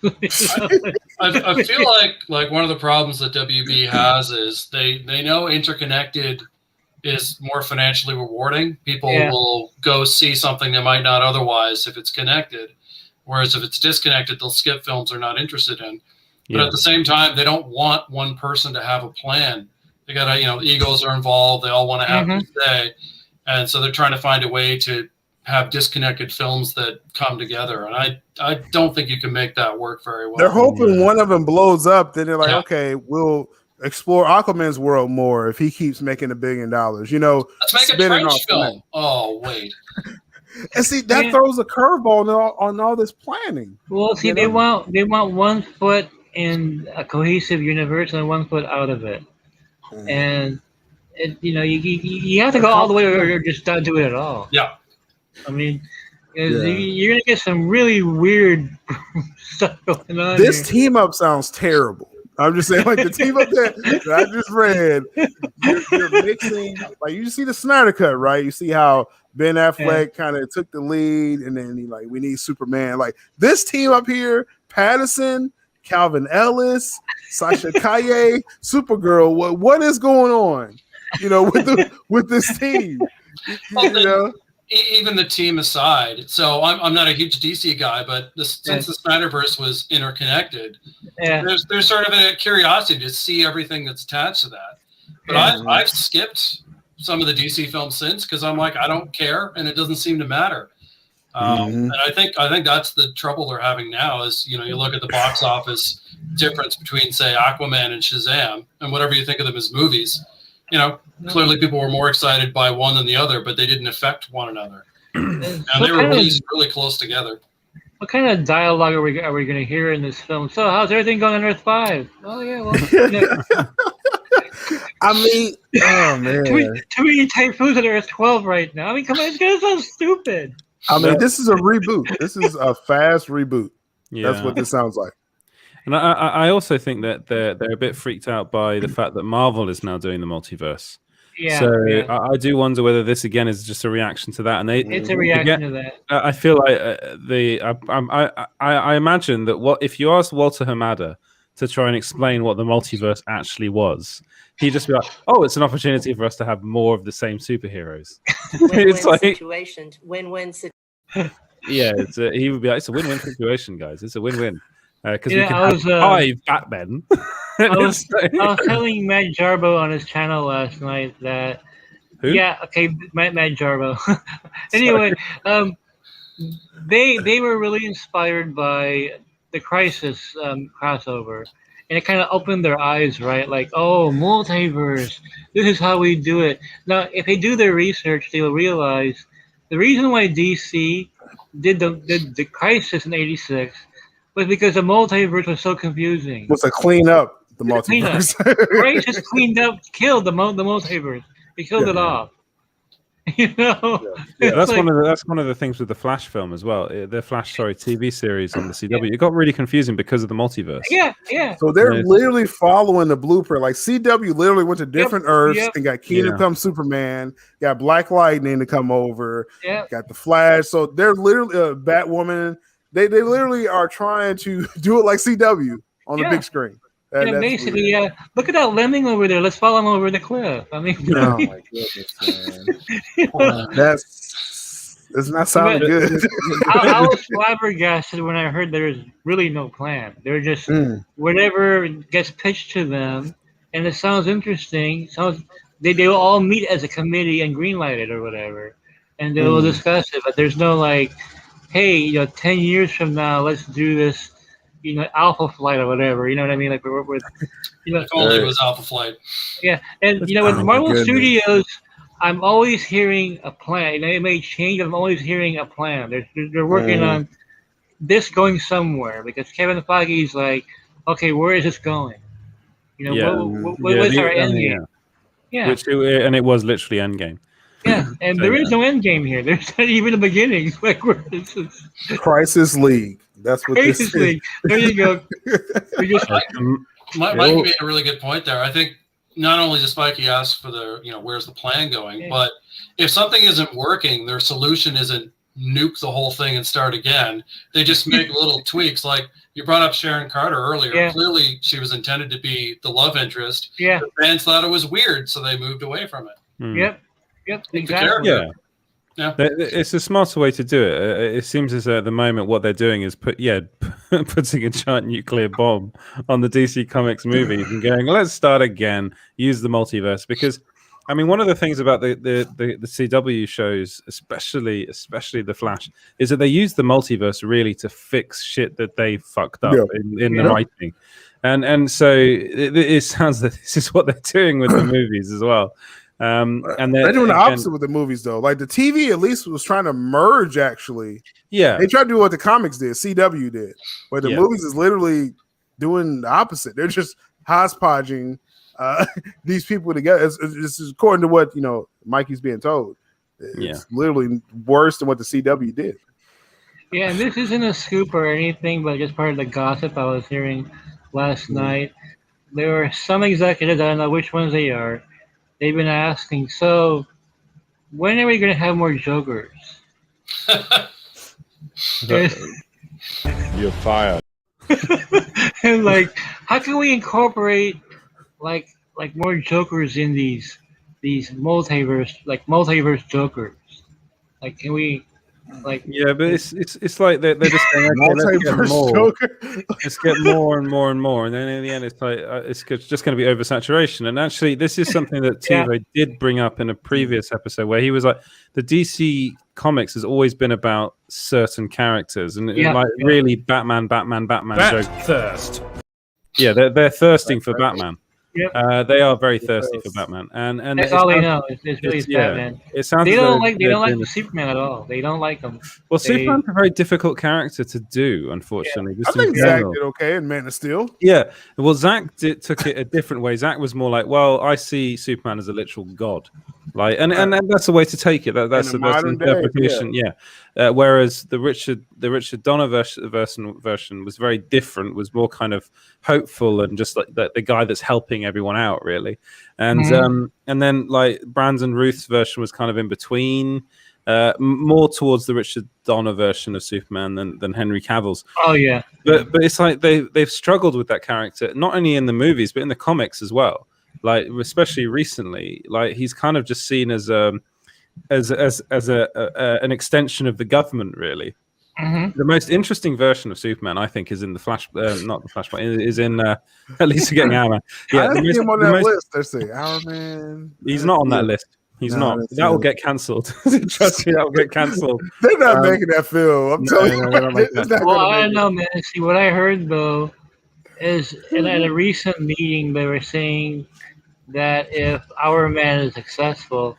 I feel like one of the problems that WB has is they know interconnected is more financially rewarding. People will go see something they might not otherwise if it's connected, whereas if it's disconnected, they'll skip films they're not interested in. But at the same time, they don't want one person to have a plan. They got egos are involved. They all want to have their say. And so they're trying to find a way to have disconnected films that come together. And I don't think you can make that work very well. They're hoping one of them blows up. Then they're like, okay, we'll explore Aquaman's world more if he keeps making $1 billion. Let's make a trench film. Oh, wait. And see, that throws a curveball on all this planning. Well, see, they want 1 foot in a cohesive universe and 1 foot out of it. And you have to go all the way or just not do it at all. Yeah. I mean, you're gonna get some really weird stuff going on. This team up sounds terrible. I'm just saying, like the team up that I just read, you're mixing. Like you see the Snyder cut, right? You see how Ben Affleck kind of took the lead, and then we need Superman. Like this team up here, Pattinson, Calvin Ellis, Sasha Calle, Supergirl. What is going on? With this team. Even the team aside. So I'm not a huge DC guy, but since the Snyderverse was interconnected, there's sort of a curiosity to see everything that's attached to that. But I've skipped some of the DC films since because I'm like, I don't care, and it doesn't seem to matter. And I think that's the trouble they're having now is, you look at the box office difference between, say, Aquaman and Shazam, and whatever you think of them as movies, clearly people were more excited by one than the other, but they didn't affect one another. And they were released really close together. What kind of dialogue are we going to hear in this film? So how's everything going on Earth 5? Oh, yeah, well... I mean, oh, man. Too many typhoons at Earth 12 right now. I mean, come on, it's going to sound stupid. I mean, this is a reboot. This is a fast reboot. Yeah. That's what this sounds like. And I also think that they're a bit freaked out by the fact that Marvel is now doing the multiverse. Yeah. So I do wonder whether this again is just a reaction to that. And it's a reaction to that. I feel like I imagine that if you asked Walter Hamada to try and explain what the multiverse actually was, he'd just be like, "Oh, it's an opportunity for us to have more of the same superheroes." It's like situations, win-win. Yeah, he would be like, "It's a win-win situation, guys. It's a win-win." Because we can have 5 Batmen. I was telling Matt Jarbo on his channel last night that Who? Matt Jarbo. Anyway, they were really inspired by the Crisis crossover, and it kind of opened their eyes, right? Like, oh, multiverse, this is how we do it. Now, if they do their research, they'll realize The reason why DC did the Crisis in '86 was because the multiverse was so confusing. Was to clean up the multiverse. Crisis cleaned up, killed the multiverse. He killed it off. You know, that's one of the things with the Flash film as well. The Flash, TV series on the CW. It got really confusing because of the multiverse. Yeah. So they're literally following the blueprint. Like CW literally went to different Earths and got Keenan to become Superman, got Black Lightning to come over, got the Flash. So they're literally Batwoman. They literally are trying to do it like CW on the big screen. Basically, look at that lemming over there. Let's follow him over the cliff. I mean, oh my goodness, man. That's not sounding good. I was flabbergasted when I heard there's really no plan. They're just whatever gets pitched to them, and it sounds interesting. They will all meet as a committee and greenlight it or whatever, and they will discuss it. But there's no like, hey, 10 years from now, let's do this. Alpha Flight or whatever. You know what I mean? Like we're if only it was Alpha Flight. Yeah, and with Marvel Studios, I'm always hearing a plan. It may change. I'm always hearing a plan. They're working on this going somewhere because Kevin Feige's like, okay, where is this going? What's our end game? Yeah, and it was literally end game. Yeah, and there is no end game here. There's not even a beginning. Like Crisis League. That's what Crisis League. There you go. Mike made a really good point there. I think not only does Mikey ask for the, where's the plan going, but if something isn't working, their solution isn't nuke the whole thing and start again. They just make little tweaks. Like you brought up Sharon Carter earlier. Yeah. Clearly, she was intended to be the love interest. Yeah. The fans thought it was weird, so they moved away from it. Yep, exactly. Yeah. It's a smarter way to do it. It seems as though at the moment what they're doing is putting a giant nuclear bomb on the DC Comics movies and going, let's start again, use the multiverse. Because, I mean, one of the things about the CW shows, especially the Flash, is that they use the multiverse really to fix shit that they fucked up in the writing. And so it sounds that this is what they're doing with the movies as well. And they're doing the opposite with the movies, though. Like the TV, at least was trying to merge. Actually, they tried to do what the comics did, CW did, but the movies is literally doing the opposite. They're just hodgepodging these people together. It's according to what Mikey's being told. It's literally worse than what the CW did. Yeah, and this isn't a scoop or anything, but just part of the gossip I was hearing last night. There were some executives, I don't know which ones they are. They've been asking, so when are we going to have more Jokers? You're fired. And like, how can we incorporate like more Jokers in these multiverse Jokers? Like, can we? Like, but it's like they're just saying, okay, let's get more and more and more, and then in the end it's like it's just going to be oversaturation. And actually, this is something that Tivo did bring up in a previous episode where he was like, the DC Comics has always been about certain characters, and really Batman Joker thirst. Yeah, they're thirsting for Batman. Yep. They are very thirsty for Batman, and that's all they know. It's really Batman. It sounds they don't like the Superman at all. They don't like him. Well, Superman's a very difficult character to do, unfortunately. I think Zach did okay in Man of Steel. Yeah, well, Zach took it a different way. Zach was more like, well, I see Superman as a literal god, like, and that's the way to take it. That's the best interpretation. Whereas the Richard Donner version was very different. Was more kind of hopeful and just like the guy that's helping everyone out, really. And then like Brandon Ruth's version was kind of in between, more towards the Richard Donner version of Superman than Henry Cavill's. Oh yeah, but it's like they've struggled with that character not only in the movies but in the comics as well. Like especially recently, like he's kind of just seen as an extension of the government, really. The most interesting version of Superman, I think, is in the Flash. Not the Flashpoint. Is in at least getting Hourman. Yeah, I him on that list. Let's see, Hourman. He's not on that list. He's not. That will get cancelled. Trust me, that will get cancelled. They're not making that film. I'm telling you. Well, I don't know, man. See, what I heard though is at a recent meeting they were saying that if Hourman is successful,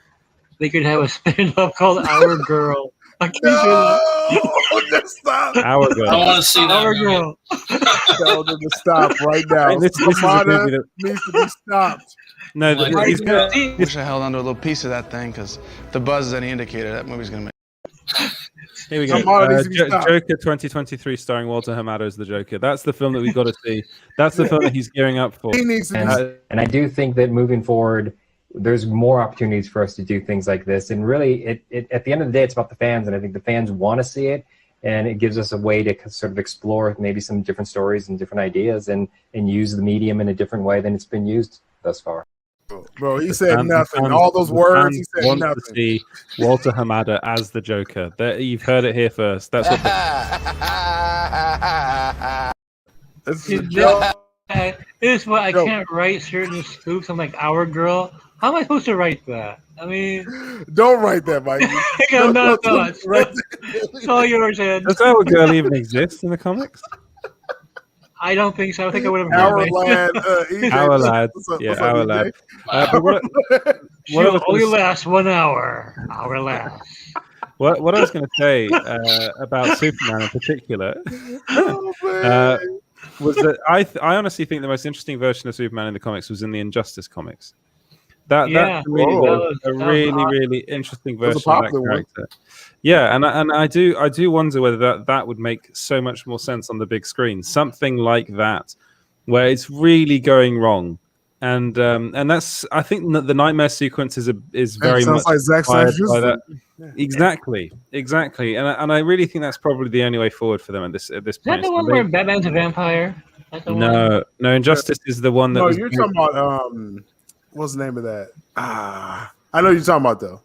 they could have a spin-off called Our Girl. No, stop. Our Girl. I want to see that. Our movie. Girl. Tell them to stop right now. This is a Hamada movie that needs to be stopped. no, he's gonna, Wish I held onto a little piece of that thing because the buzz is any indicator that movie's gonna make. here we go. Hamada needs to be stopped. Joker 2023 starring Walter Hamada as the Joker. That's the film that we've got to see. That's the film that he's gearing up for. He needs to be And I do think that moving forward, there's more opportunities for us to do things like this. And really, it at the end of the day, it's about the fans. And I think the fans want to see it. And it gives us a way to sort of explore maybe some different stories and different ideas and use the medium in a different way than it's been used thus far. Bro, he said nothing. All those words, he said want nothing. to see Walter Hamada as the Joker. You've heard it here first. That's what. This is a joke. This is why I can't write certain spoofs. I'm like, Our Girl. How am I supposed to write that? I mean, don't write that, Mike. No. It's all yours, Ed. Does Our Girl even exist in the comics? I don't think so. I think I would have. Our lad, Our lad. Yeah, Our lad. What only lasts 1 hour. Our lad. What I was going to say about Superman in particular was that I honestly think the most interesting version of Superman in the comics was in the Injustice comics. That was a really interesting version of that character. Yeah, and I do wonder whether that would make so much more sense on the big screen. Something like that, where it's really going wrong, and that's, I think that the nightmare sequence is very much like Zack inspired Snyder's by that. Yeah. Exactly, and I really think that's probably the only way forward for them at this point. Is that the one where Batman's a vampire? No, Injustice is the one that. No, you're talking about what's the name of that? I know what you're talking about though.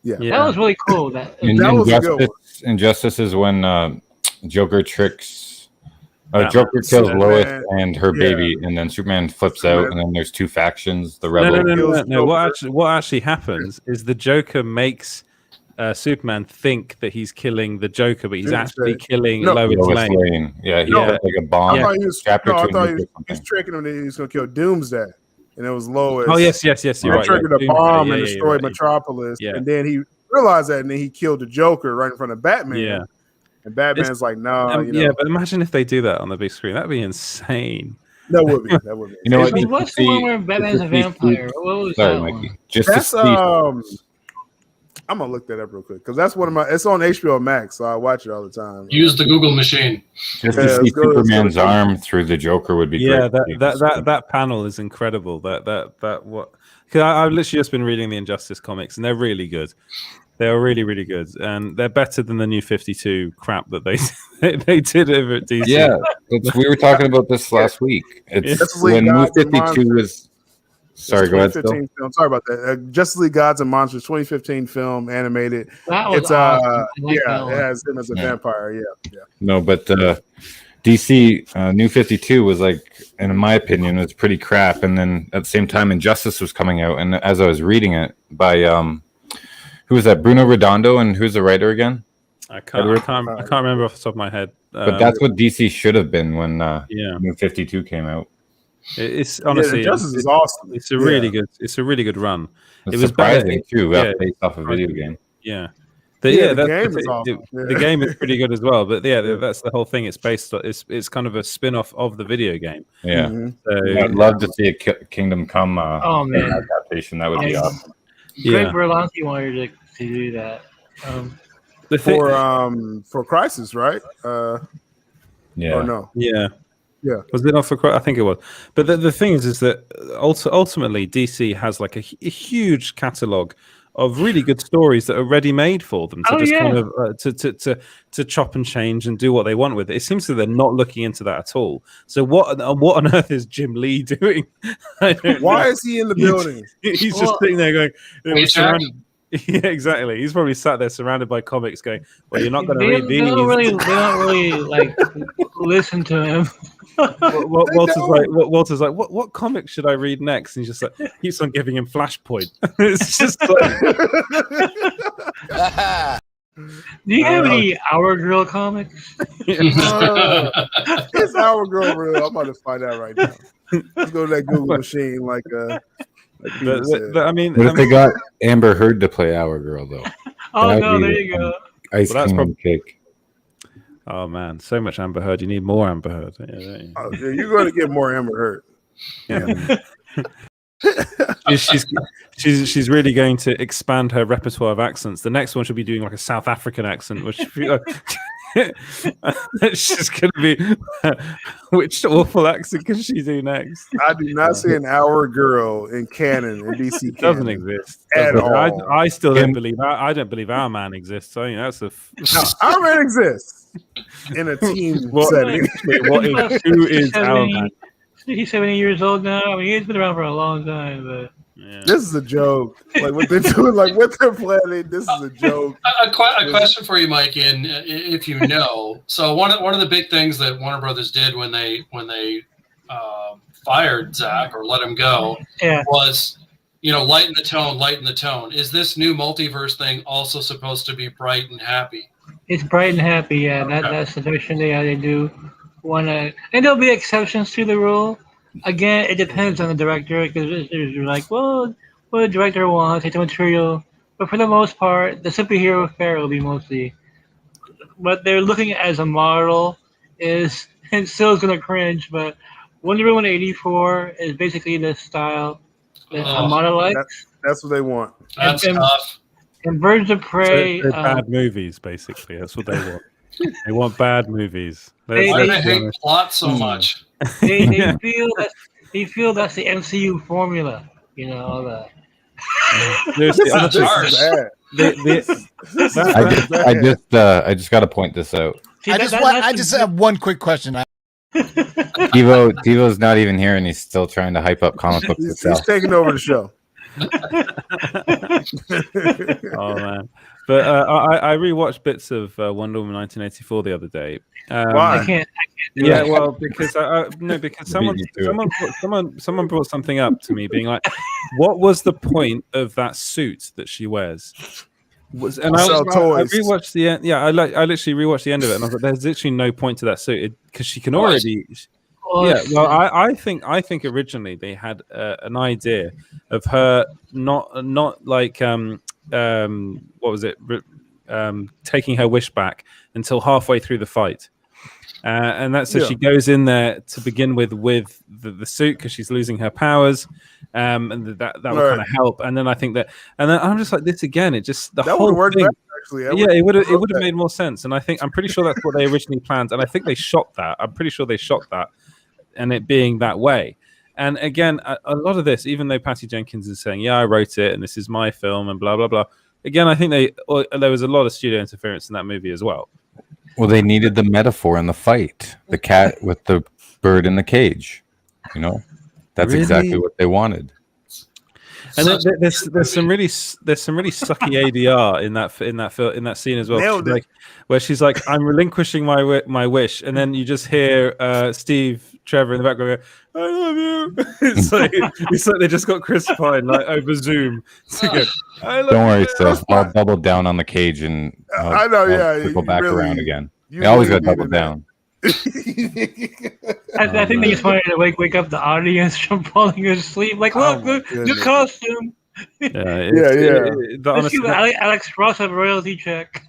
Yeah, that was really cool. That was a good one. Injustice is when Joker tricks. Joker kills Lois and her baby, and then Superman flips out, and then there's two factions. The rebel. No. What actually happens is the Joker makes Superman think that he's killing the Joker, but he's actually killing Lois Lane. Yeah, he put like a bomb. I thought he was tricking him that he was going to kill Doomsday. And it was Lois. Oh, yes, you're right. Triggered a bomb and destroyed Metropolis. Yeah. And then he realized that, and then he killed the Joker right in front of Batman. Yeah. And Batman's like, no. Yeah, but imagine if they do that on the big screen. That'd be insane. That would be. You know what? What's the one where Batman's a vampire? What was that Mikey. One? I'm gonna look that up real quick because that's one of my. It's on HBO Max, so I watch it all the time. Use the Google machine. Just to see Superman's arm through the Joker would be great. Yeah, that panel is incredible. That what? Because I've literally just been reading the Injustice comics, and they're really good. They're really, really good, and they're better than the New 52 crap that they did over at DC. Yeah, we were talking about this last week. It's when New 52 was. Sorry, go ahead. Film. Sorry about that. Justice League Gods and Monsters 2015 film, animated. That was awesome. It has him as a vampire. Yeah. No, but DC New 52 was like, in my opinion, was pretty crap. And then at the same time, Injustice was coming out, and as I was reading it by who was that? Bruno Redondo, and who's the writer again? I can't remember off the top of my head. But that's what DC should have been when New 52 came out. It's honestly, Justice is awesome. It's a really good. It's a really good run. It was surprising too, based off a video game. Yeah, the game is awesome. The game is pretty good as well. But that's the whole thing. It's based. It's kind of a spin-off of the video game. Yeah, so, I'd love to see a Kingdom Come adaptation. That would be awesome. Greg Berlanti wanted to do that. For Crisis, right? Yeah. Or no? Yeah. Yeah. Was it not for? I think it was. But the thing is that ultimately DC has like a huge catalog of really good stories that are ready made for them to kind of to chop and change and do what they want with it. It seems that they're not looking into that at all. So what on earth is Jim Lee doing? Why is he in the building? He's just sitting there going. Yeah, exactly. He's probably sat there surrounded by comics going, well, you're not going to read these. They don't really like listen to him. Walter's like, what comic should I read next? And he's just like, keeps on giving him Flashpoint. It's just like... Do you have any Our Girl comics? It's Our Girl real. I'm about to find out right now. Let's go to that Google machine I mean, what if they got Amber Heard to play Our Girl though? Oh no, there you go. Ice cream and cake. Oh man, so much Amber Heard. You need more Amber Heard. Yeah, you? Oh, yeah, you're going to get more Amber Heard. Yeah. she's really going to expand her repertoire of accents. The next one she'll be doing like a South African accent, which she's going to be. Which awful accent can she do next? I do not see an Our Girl in canon in DC. It doesn't exist at all. I still don't believe. I don't believe Our Man exists. I mean, that's a. No, Our Man exists in a team setting. Who is Our Man? He's 70 years old now. I mean, he's been around for a long time, but this is a joke. Like what they're doing, like what they're planning. This is a joke. A question for you, Mike, and if you know. So one of the big things that Warner Brothers did when they fired Zach or let him go was, lighten the tone. Is this new multiverse thing also supposed to be bright and happy? It's bright and happy. Yeah, that's the notion they do. And there'll be exceptions to the rule. Again, it depends on the director because you're like, well, what the director wants, take the material. But for the most part, the superhero fare will be mostly what they're looking at as a model is, and still is going to cringe, but Wonder Woman 84 is basically the style that a model likes. That's what they want. That's tough. And Birds of Prey. They're bad movies, basically. That's what they want. They want bad movies. Why do they hate plot so much? They feel that's the MCU formula. All that. I just got to point this out. I just have one quick question. Devo's not even here, and he's still trying to hype up comic books itself. He's taking over the show. Oh man! But I rewatched bits of Wonder Woman 1984 the other day. Why? I can't. Yeah, well, because because someone brought something up to me, being like, "What was the point of that suit that she wears?" I rewatched the end. Yeah, I literally rewatched the end of it, and I was like, "There's literally no point to that suit because she can already." Yeah, well, I think originally they had an idea of her not like what was it? Taking her wish back until halfway through the fight. And that's so she goes in there to begin with the suit because she's losing her powers, and that will kind of help. And then I think that, and then I'm just like this again. It just the whole thing. It would have made more sense. And I'm pretty sure that's what they originally planned. And I think they shot that. I'm pretty sure they shot that, and it being that way. And again, a lot of this, even though Patty Jenkins is saying, "Yeah, I wrote it, and this is my film," and blah blah blah. Again, I think there was a lot of studio interference in that movie as well. Well, they needed the metaphor in the fight. The cat with the bird in the cage. That's exactly what they wanted. And there's some really sucky ADR in that scene as well. Where she's like, "I'm relinquishing my wish," and then you just hear Steve Trevor in the background go, "I love you." It's like they just got Chris Pine over Zoom to go, "I love you." Don't worry, Steph. I'll double down on the cage and I know, circle back around again. They always got to double down. I think they just wanted to wake up the audience from falling asleep. Like, look, new costume. Let's give Alex Ross a royalty check.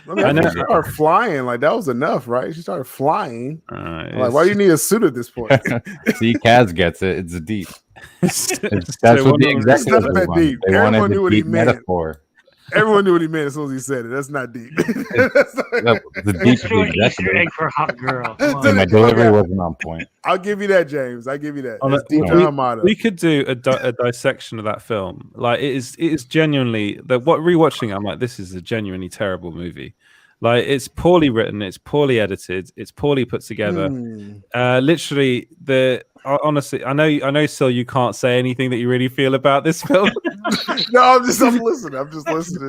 I know. She started flying. Like that was enough, right? She started flying. Like, why do you need a suit at this point? See, Kaz gets it. It's deep. That's what the executives wanted. They wanted the deep metaphor. Everyone knew what he meant as soon as he said it. That's not deep. The deep Easter egg for hot girl. My delivery wasn't on point. I'll give you that, James. I give you that. We could do a dissection of that film. Like it is genuinely that what rewatching. I'm like, this is a genuinely terrible movie. Like it's poorly written, it's poorly edited, it's poorly put together. Literally, honestly, I know, Sil, you can't say anything that you really feel about this film. No, I'm listening. I'm just listening.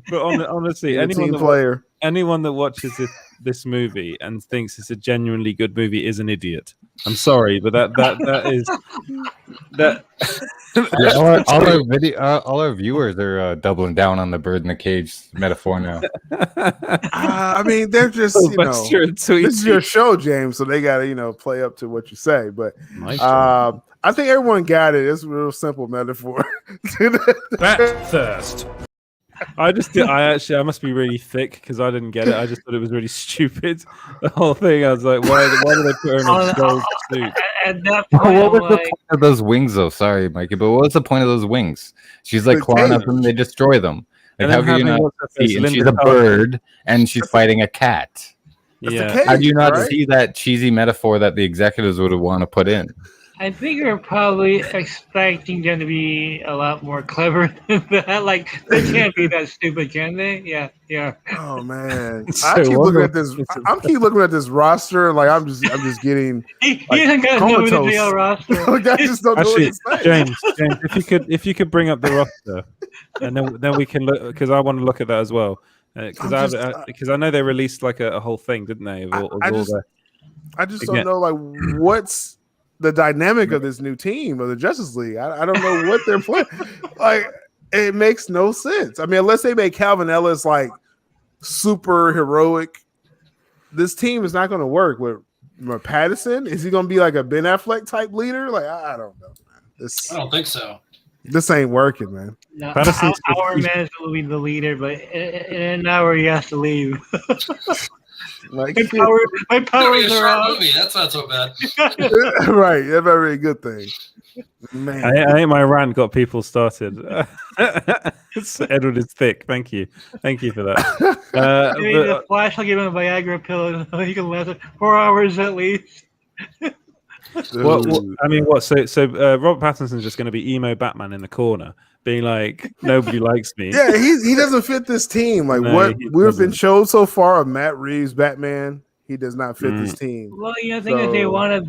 But honestly, anyone that watches this movie and thinks it's a genuinely good movie is an idiot. I'm sorry, but that is all our viewers are doubling down on the bird in the cage metaphor now. I mean, they're just this is your show, James, so they got to play up to what you say. But I think everyone got it. It's a real simple metaphor. Bat thirst. I must be really thick because I didn't get it. I just thought it was really stupid. The whole thing. I was like, why do they put her in a gold suit? At that point, what was the point of those wings, though? Sorry, Mikey, but what was the point of those wings? She's like clawing at them, they destroy them. Like, how do you not see? And she's a bird, and she's fighting a cat. Yeah. How do you not see that cheesy metaphor that the executives would want to put in? I think you're probably expecting them to be a lot more clever than that. Like, they can't be that stupid, can they? Yeah. Oh man, I keep looking at this. I'm keep looking at this roster. Like, I'm just getting. He hasn't got to know the jail roster. I just don't know what to say. James, if you could bring up the roster, and then we can look, because I want to look at that as well. Because I know they released like a whole thing, didn't they? I just don't know like what's the dynamic of this new team of the Justice League. I don't know what they're playing. Like, it makes no sense. I mean, unless they make Calvin Ellis like super heroic, this team is not going to work. With Pattinson, is he going to be like a Ben Affleck type leader? Like, I don't know, man. I don't think so. This ain't working, man. No, our man will be the leader, but in an hour he has to leave. Like, my powers are out. Movie. That's not so bad. Right, that's a very good thing. Man, I think my rant got people started. Edward is thick. Thank you for that. The Flash will give him a Viagra pill. He can last 4 hours at least. What? I mean, what? So Robert Pattinson's just going to be emo Batman in the corner, being like, nobody likes me. Yeah, he doesn't fit this team. Like, what we've been shown so far of Matt Reeves Batman, he does not fit this team. Well, I think that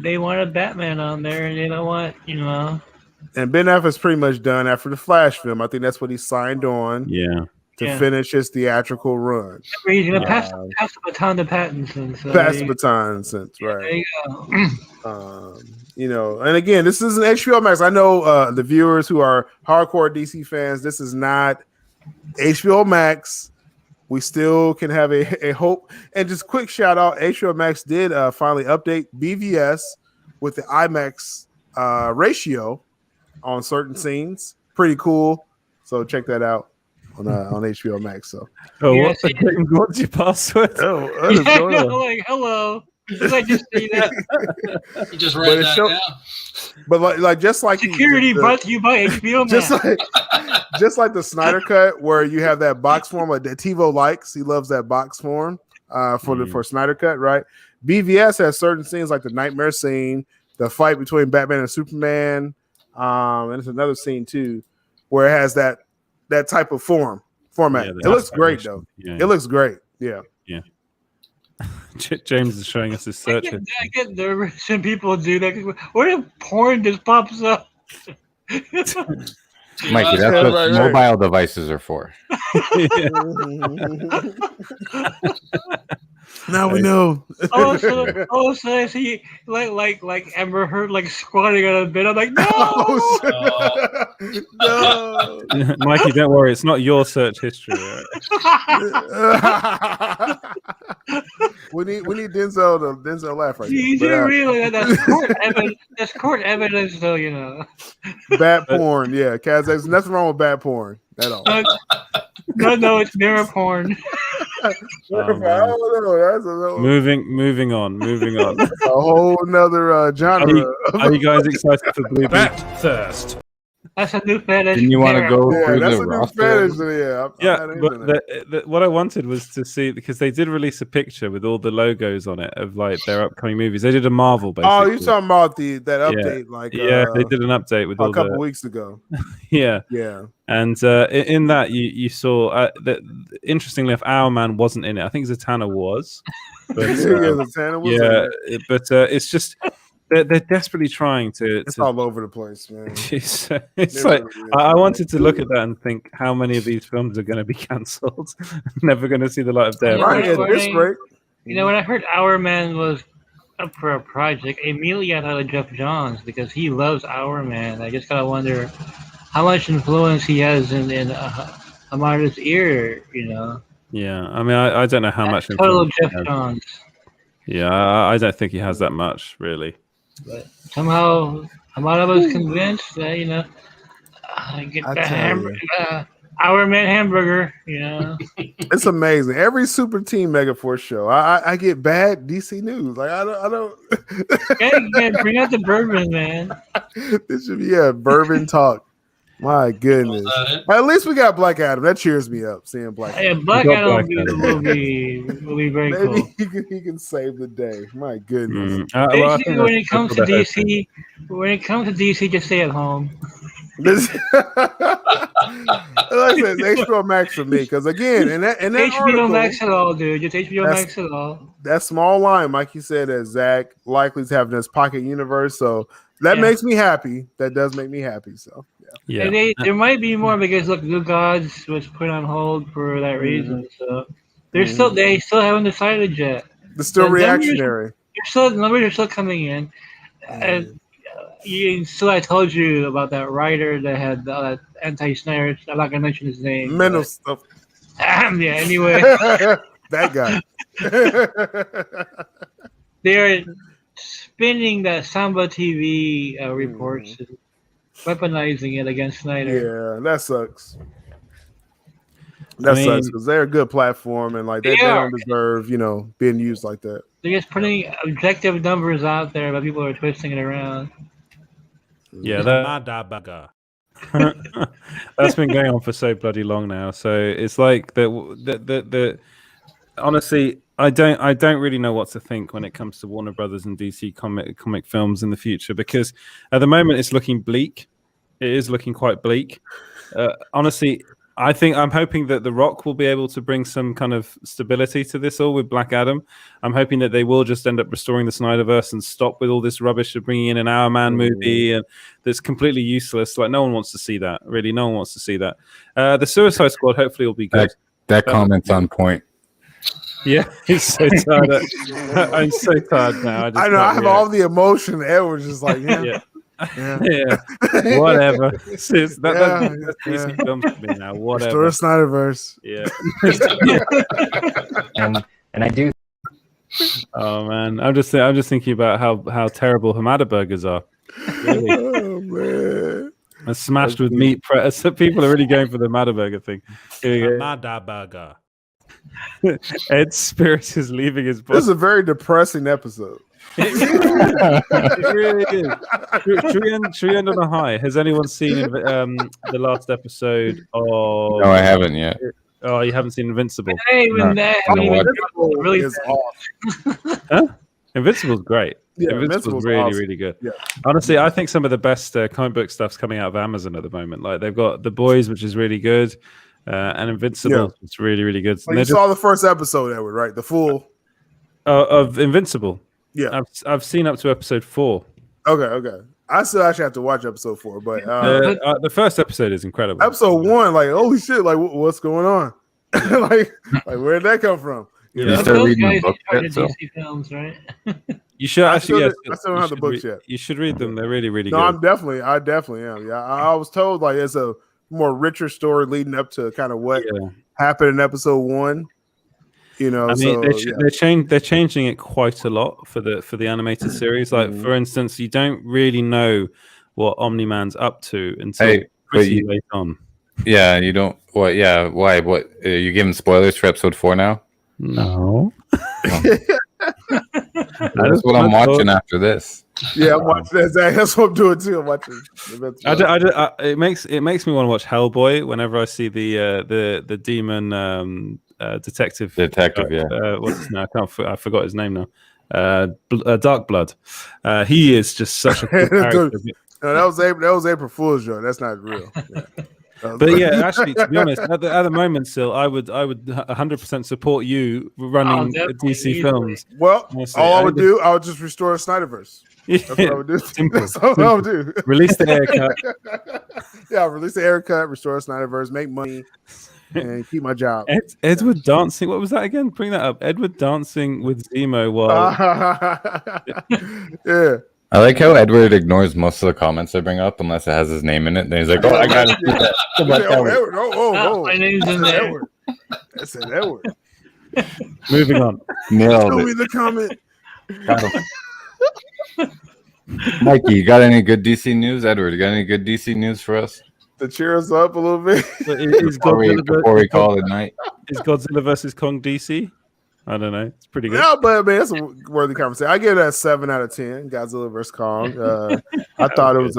they want a Batman on there, and they don't want, And Ben Affleck's pretty much done after the Flash film. I think that's what he signed on. Yeah. To finish his theatrical run. He's going to pass the baton to Pattinson. So pass the baton, right? There you go. And again, this is an HBO Max. I know the viewers who are hardcore DC fans, this is not HBO Max. We still can have a hope. And just quick shout out, HBO Max did finally update BVS with the IMAX ratio on certain scenes. Pretty cool. So check that out on HBO Max. So, what's your password? Like, hello. Did I just see that? You just write that down. But like just like security brought to you by HBO Max. Just like the Snyder Cut, where you have that box form that TiVo likes. He loves that box form for Snyder Cut, right? BVS has certain scenes like the nightmare scene, the fight between Batman and Superman, and there's another scene too where it has that type of format. Yeah, it looks great though. Yeah. It looks great. Yeah. Yeah. James is showing us his search. I get nervous when people do that. What if porn just pops up? Mikey, that's what mobile devices are for. Now we know. Also, I see like Amber Heard like squatting on a bed. I'm like, no. Mikey, don't worry, it's not your search history. Right? we need Denzel laugh right now. Really, that's court evidence, though. Bad porn, yeah. Kaz, there's nothing wrong with bad porn at all. No, it's mirror porn. Moving on. A whole nother genre. Are you guys excited for Blue Bat thirst? That's a new fetish. Didn't you want to go through that's the a new roster? fetish. But what I wanted was to see, because they did release a picture with all the logos on it of like their upcoming movies. They did a Marvel, basically. Oh, you're talking about that update? They did an update with a couple weeks ago. Yeah. And in that you saw interestingly enough, Our Man wasn't in it. I think Zatanna was. But, Zatanna was in it. But it's just. They're desperately trying to. It's all over the place, man. It's like I wanted to look at that and think how many of these films are going to be cancelled, never going to see the light of day. Right at this break. When I heard Our Man was up for a project, immediately I thought of Jeff Johns because he loves Our Man. I just gotta wonder how much influence he has in Hamada's ear. Yeah, I mean, I don't know how much total influence Jeff he has. Johns. Yeah, I don't think he has that much, really. But somehow Hamada was convinced that get I the tell you. Our Man hamburger. It's amazing. Every Super Team Megaforce show, I get bad DC news. Like I don't. Yeah, bring out the bourbon, man. This should be bourbon talk. My goodness. At least we got Black Adam. That cheers me up. Seeing Black Adam. Yeah, Black Adam will be very Maybe cool. he can save the day. My goodness. Basically, when it comes to DC, just stay at home. Like I said, it's HBO Max for me because again, in that HBO article, Max at all, dude. Just HBO Max at all. That small line, Mike, you said that Zach likely is having this pocket universe, so that makes me happy. That does make me happy. So yeah. And there might be more because look, New Gods was put on hold for that reason. So they still haven't decided yet. They're still reactionary. Numbers are still coming in. And still, I told you about that writer that had that anti-Snyder. I'm not gonna mention his name. Mental stuff. Yeah. Anyway, that guy. They're spinning the Samba TV reports, weaponizing it against Snyder. Yeah, that sucks. That sucks because they're a good platform and like they don't deserve, being used like that. They're just putting objective numbers out there, but people are twisting it around. Yeah, that's been going on for so bloody long now. So it's like the honestly, I don't really know what to think when it comes to Warner Brothers and DC comic films in the future because at the moment it's looking bleak. It is looking quite bleak. Honestly, I'm hoping that The Rock will be able to bring some kind of stability to this all with Black Adam. I'm hoping that they will just end up restoring the Snyderverse and stop with all this rubbish of bringing in an Our Man movie and that's completely useless. Like no one wants to see that. Really, no one wants to see that. The Suicide Squad hopefully will be good. That comment's on point. Yeah, he's so tired. I'm so tired now. I know. I have all the emotion. Edward's just like, yeah. Whatever. That's DC films for me now. Whatever. Restore Snyderverse. Yeah. and I do. Oh man, I'm just thinking about how terrible Hamada burgers are. Really. Oh man. And smashed with meat. So people are really going for the Hamada burger thing. Hamada burger. Ed's spirit is leaving his body. This is a very depressing episode. It really is. Should we end on a high? Has anyone seen the last episode of? No, I haven't yet. Oh, you haven't seen Invincible? Really Huh? Invincible's great. Yeah, Invincible's really, awesome. really good. Yeah. Honestly, I think some of the best comic book stuff's coming out of Amazon at the moment. Like they've got The Boys, which is really good, and Invincible, it's really, really good. Well, you saw the first episode, Edward, right? The full of Invincible. Yeah, I've seen up to episode 4. Okay. I still actually have to watch episode 4, but the first episode is incredible. Episode 1, like holy shit, like what's going on? like where did that come from? You start reading the book yet, so. DC films, right? You should actually. I still don't have the books yet. You should read them. They're really, really no, good. I definitely am. Yeah, I was told like it's a more richer story leading up to kind of what happened in episode 1. You know, I mean, they're changing it quite a lot for the animated series. Like, for instance, you don't really know what Omni-Man's up to until pretty late on. Yeah, you don't. What? Yeah, why? What? You giving spoilers for episode 4 now? No. That's what I'm watching after this. Yeah, I'm watching that. That's what I'm doing too. I'm watching. It makes me want to watch Hellboy whenever I see the demon detective. What's his name? I forgot his name now. Dark Blood. He is just such a cool character. No, that was April Fool's joke. That's not real. Yeah. But yeah, actually, to be honest, at the moment, still, I would 100% support you running DC films. Well, honestly, all I would do, I would just restore the Snyderverse. That's what I would do. That's all I would do. Release the haircut. Yeah, release the haircut, restore the Snyderverse, make money. and keep my job. Edward dancing. What was that again? Bring that up. Edward dancing with Zemo while. Yeah. I like how Edward ignores most of the comments I bring up unless it has his name in it. And he's like, "Oh, I got it." Edward. My name's in there. Edward. I said Edward. Moving on. Nailed Show it. me the comment. Mikey, you got any good DC news? Edward, you got any good DC news for us? To cheer us up a little bit. Before we call it night. Is Godzilla versus Kong DC? I don't know. It's pretty good. Yeah, but man, it's a worthy conversation. I give that 7 out of 10. Godzilla vs Kong. I thought it was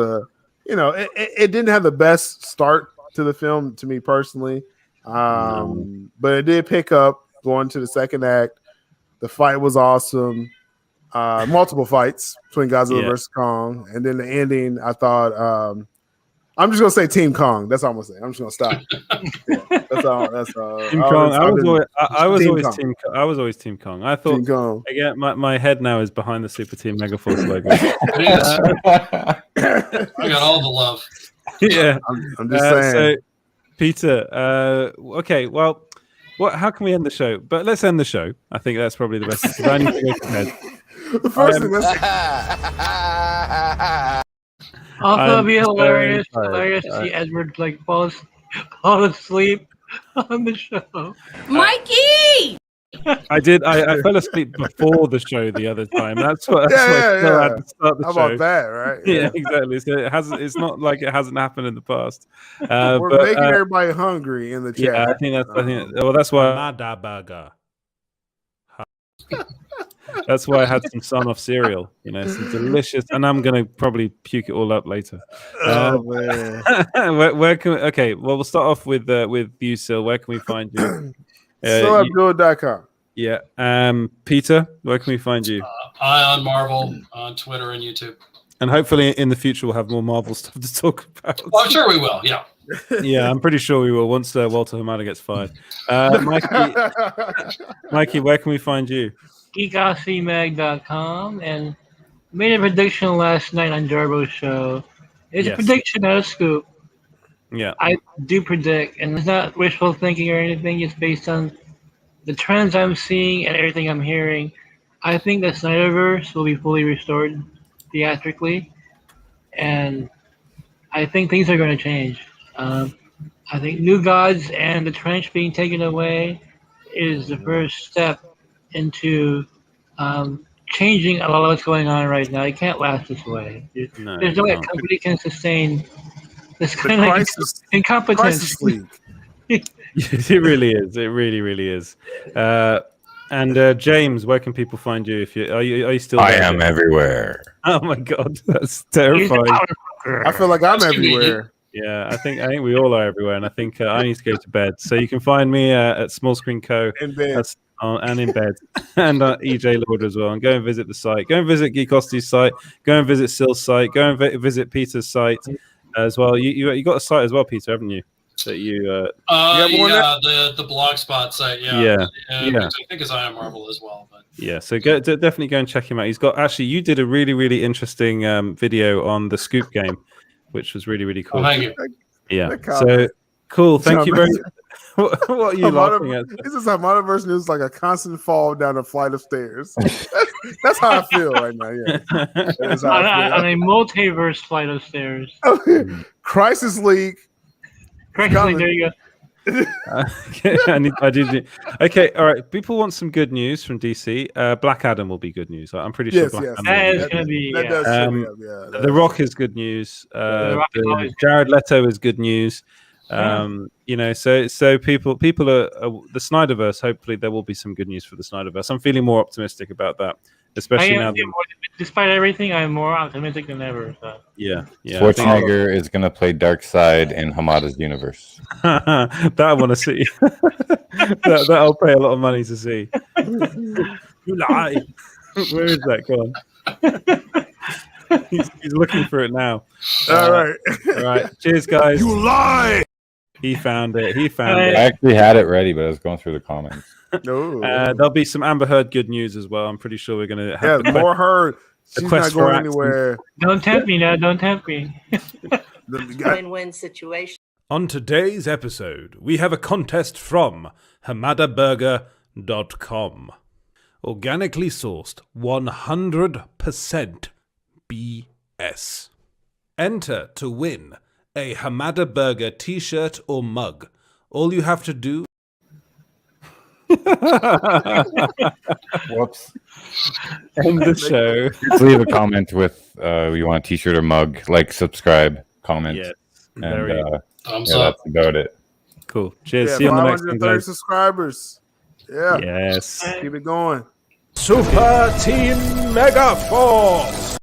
it didn't have the best start to the film to me personally, but it did pick up going to the second act. The fight was awesome. Multiple fights between Godzilla versus Kong, and then the ending. I thought. I'm just gonna say Team Kong. That's all I'm gonna say. I'm just gonna stop. That's all. Team Kong. I was always Team Kong. I thought. Team Kong. Again, my head now is behind the Super Team Megaforce logo. I got all the love. Yeah, I'm just saying. So, Peter. Okay. Well, how can we end the show? But let's end the show. I think that's probably the best. I need to go to bed. The first thing. Also, it'd be hilarious to see Edward like fall asleep on the show. Mikey! I fell asleep before the show the other time. That's what. Yeah. I had to start the How show. about that, right? Yeah, exactly. So it's not like it hasn't happened in the past. We're making everybody hungry in the chat. Yeah, I think that's why. Burger. That's why I had some Son-Off cereal. Some delicious, and I'm gonna probably puke it all up later. Oh man. Where can we, okay? Well, we'll start off with you, Sil. Where can we find you? SoAbdul.com. Yeah. Peter, where can we find you? On Marvel on Twitter and YouTube. And hopefully in the future we'll have more Marvel stuff to talk about. Oh, I'm sure we will. Yeah. Yeah, I'm pretty sure we will once Walter Hamada gets fired. Mikey, where can we find you? GeekOfCMag.com, and made a prediction last night on Durbo's show. It's a prediction, not a scoop. Yeah. I do predict, and it's not wishful thinking or anything. It's based on the trends I'm seeing and everything I'm hearing. I think the Snyderverse will be fully restored theatrically, and I think things are going to change. I think New Gods and the Trench being taken away is the first step into changing a lot of what's going on right now. It can't last this way. There's no way a company can sustain this kind of incompetence. It really is. It really, really is. And James, where can people find you? Are you still? I am everywhere. Oh my God, that's terrifying. I feel like I'm everywhere. Yeah, I think we all are everywhere, and I think I need to go to bed. So you can find me at Small Screen Co. In bed. And in bed, and EJ Lord as well. And go and visit the site. Go and visit Geekosti's site. Go and visit Sil's site. Go and visit Peter's site as well. You got a site as well, Peter, haven't you? That you the Blogspot site. Yeah. Which I think is on Marvel as well. But yeah, so definitely go and check him out. He's got you did a really, really interesting video on the Scoop game, which was really, really cool. Oh, thank you. Yeah, so cool. Thank you very much. What are you laughing at? This is how multiverse news like a constant fall down a flight of stairs. That's how I feel right now. Yeah, on a multiverse flight of stairs. Crisis League. Crisis League. There you go. I did. Okay, all right. People want some good news from DC. Black Adam will be good news. I'm pretty sure. Black Adam that is going to be. The Rock is good news. Jared Leto is good news. So people are the Snyderverse. Hopefully, there will be some good news for the Snyderverse. I'm feeling more optimistic about that, especially now. Despite everything, I'm more optimistic than ever. So. Yeah. Schwarzenegger is going to play Darkseid in Hamada's universe. That I want to see. that I'll pay a lot of money to see. You lie. Where is that? Go on. He's looking for it now. All right. Cheers, guys. You lie. He found it. It. I actually had it ready, but I was going through the comments. No. There'll be some Amber Heard good news as well. I'm pretty sure we're going to have more Heard. She's not going anywhere. Don't tempt me now. Don't tempt me. Win-win situation. On today's episode, we have a contest from hamadaburger.com. Organically sourced, 100% BS. Enter to win a Hamada Burger t-shirt or mug. All you have to do... Whoops. End the show. Just leave a comment with you want a t-shirt or mug, like, subscribe, comment. Yes. And thumbs up. That's about it. Cool. Cheers. Yeah, See you on the next one, 530 guys. subscribers. Yeah. Yes. Keep it going. Super Team Mega Force!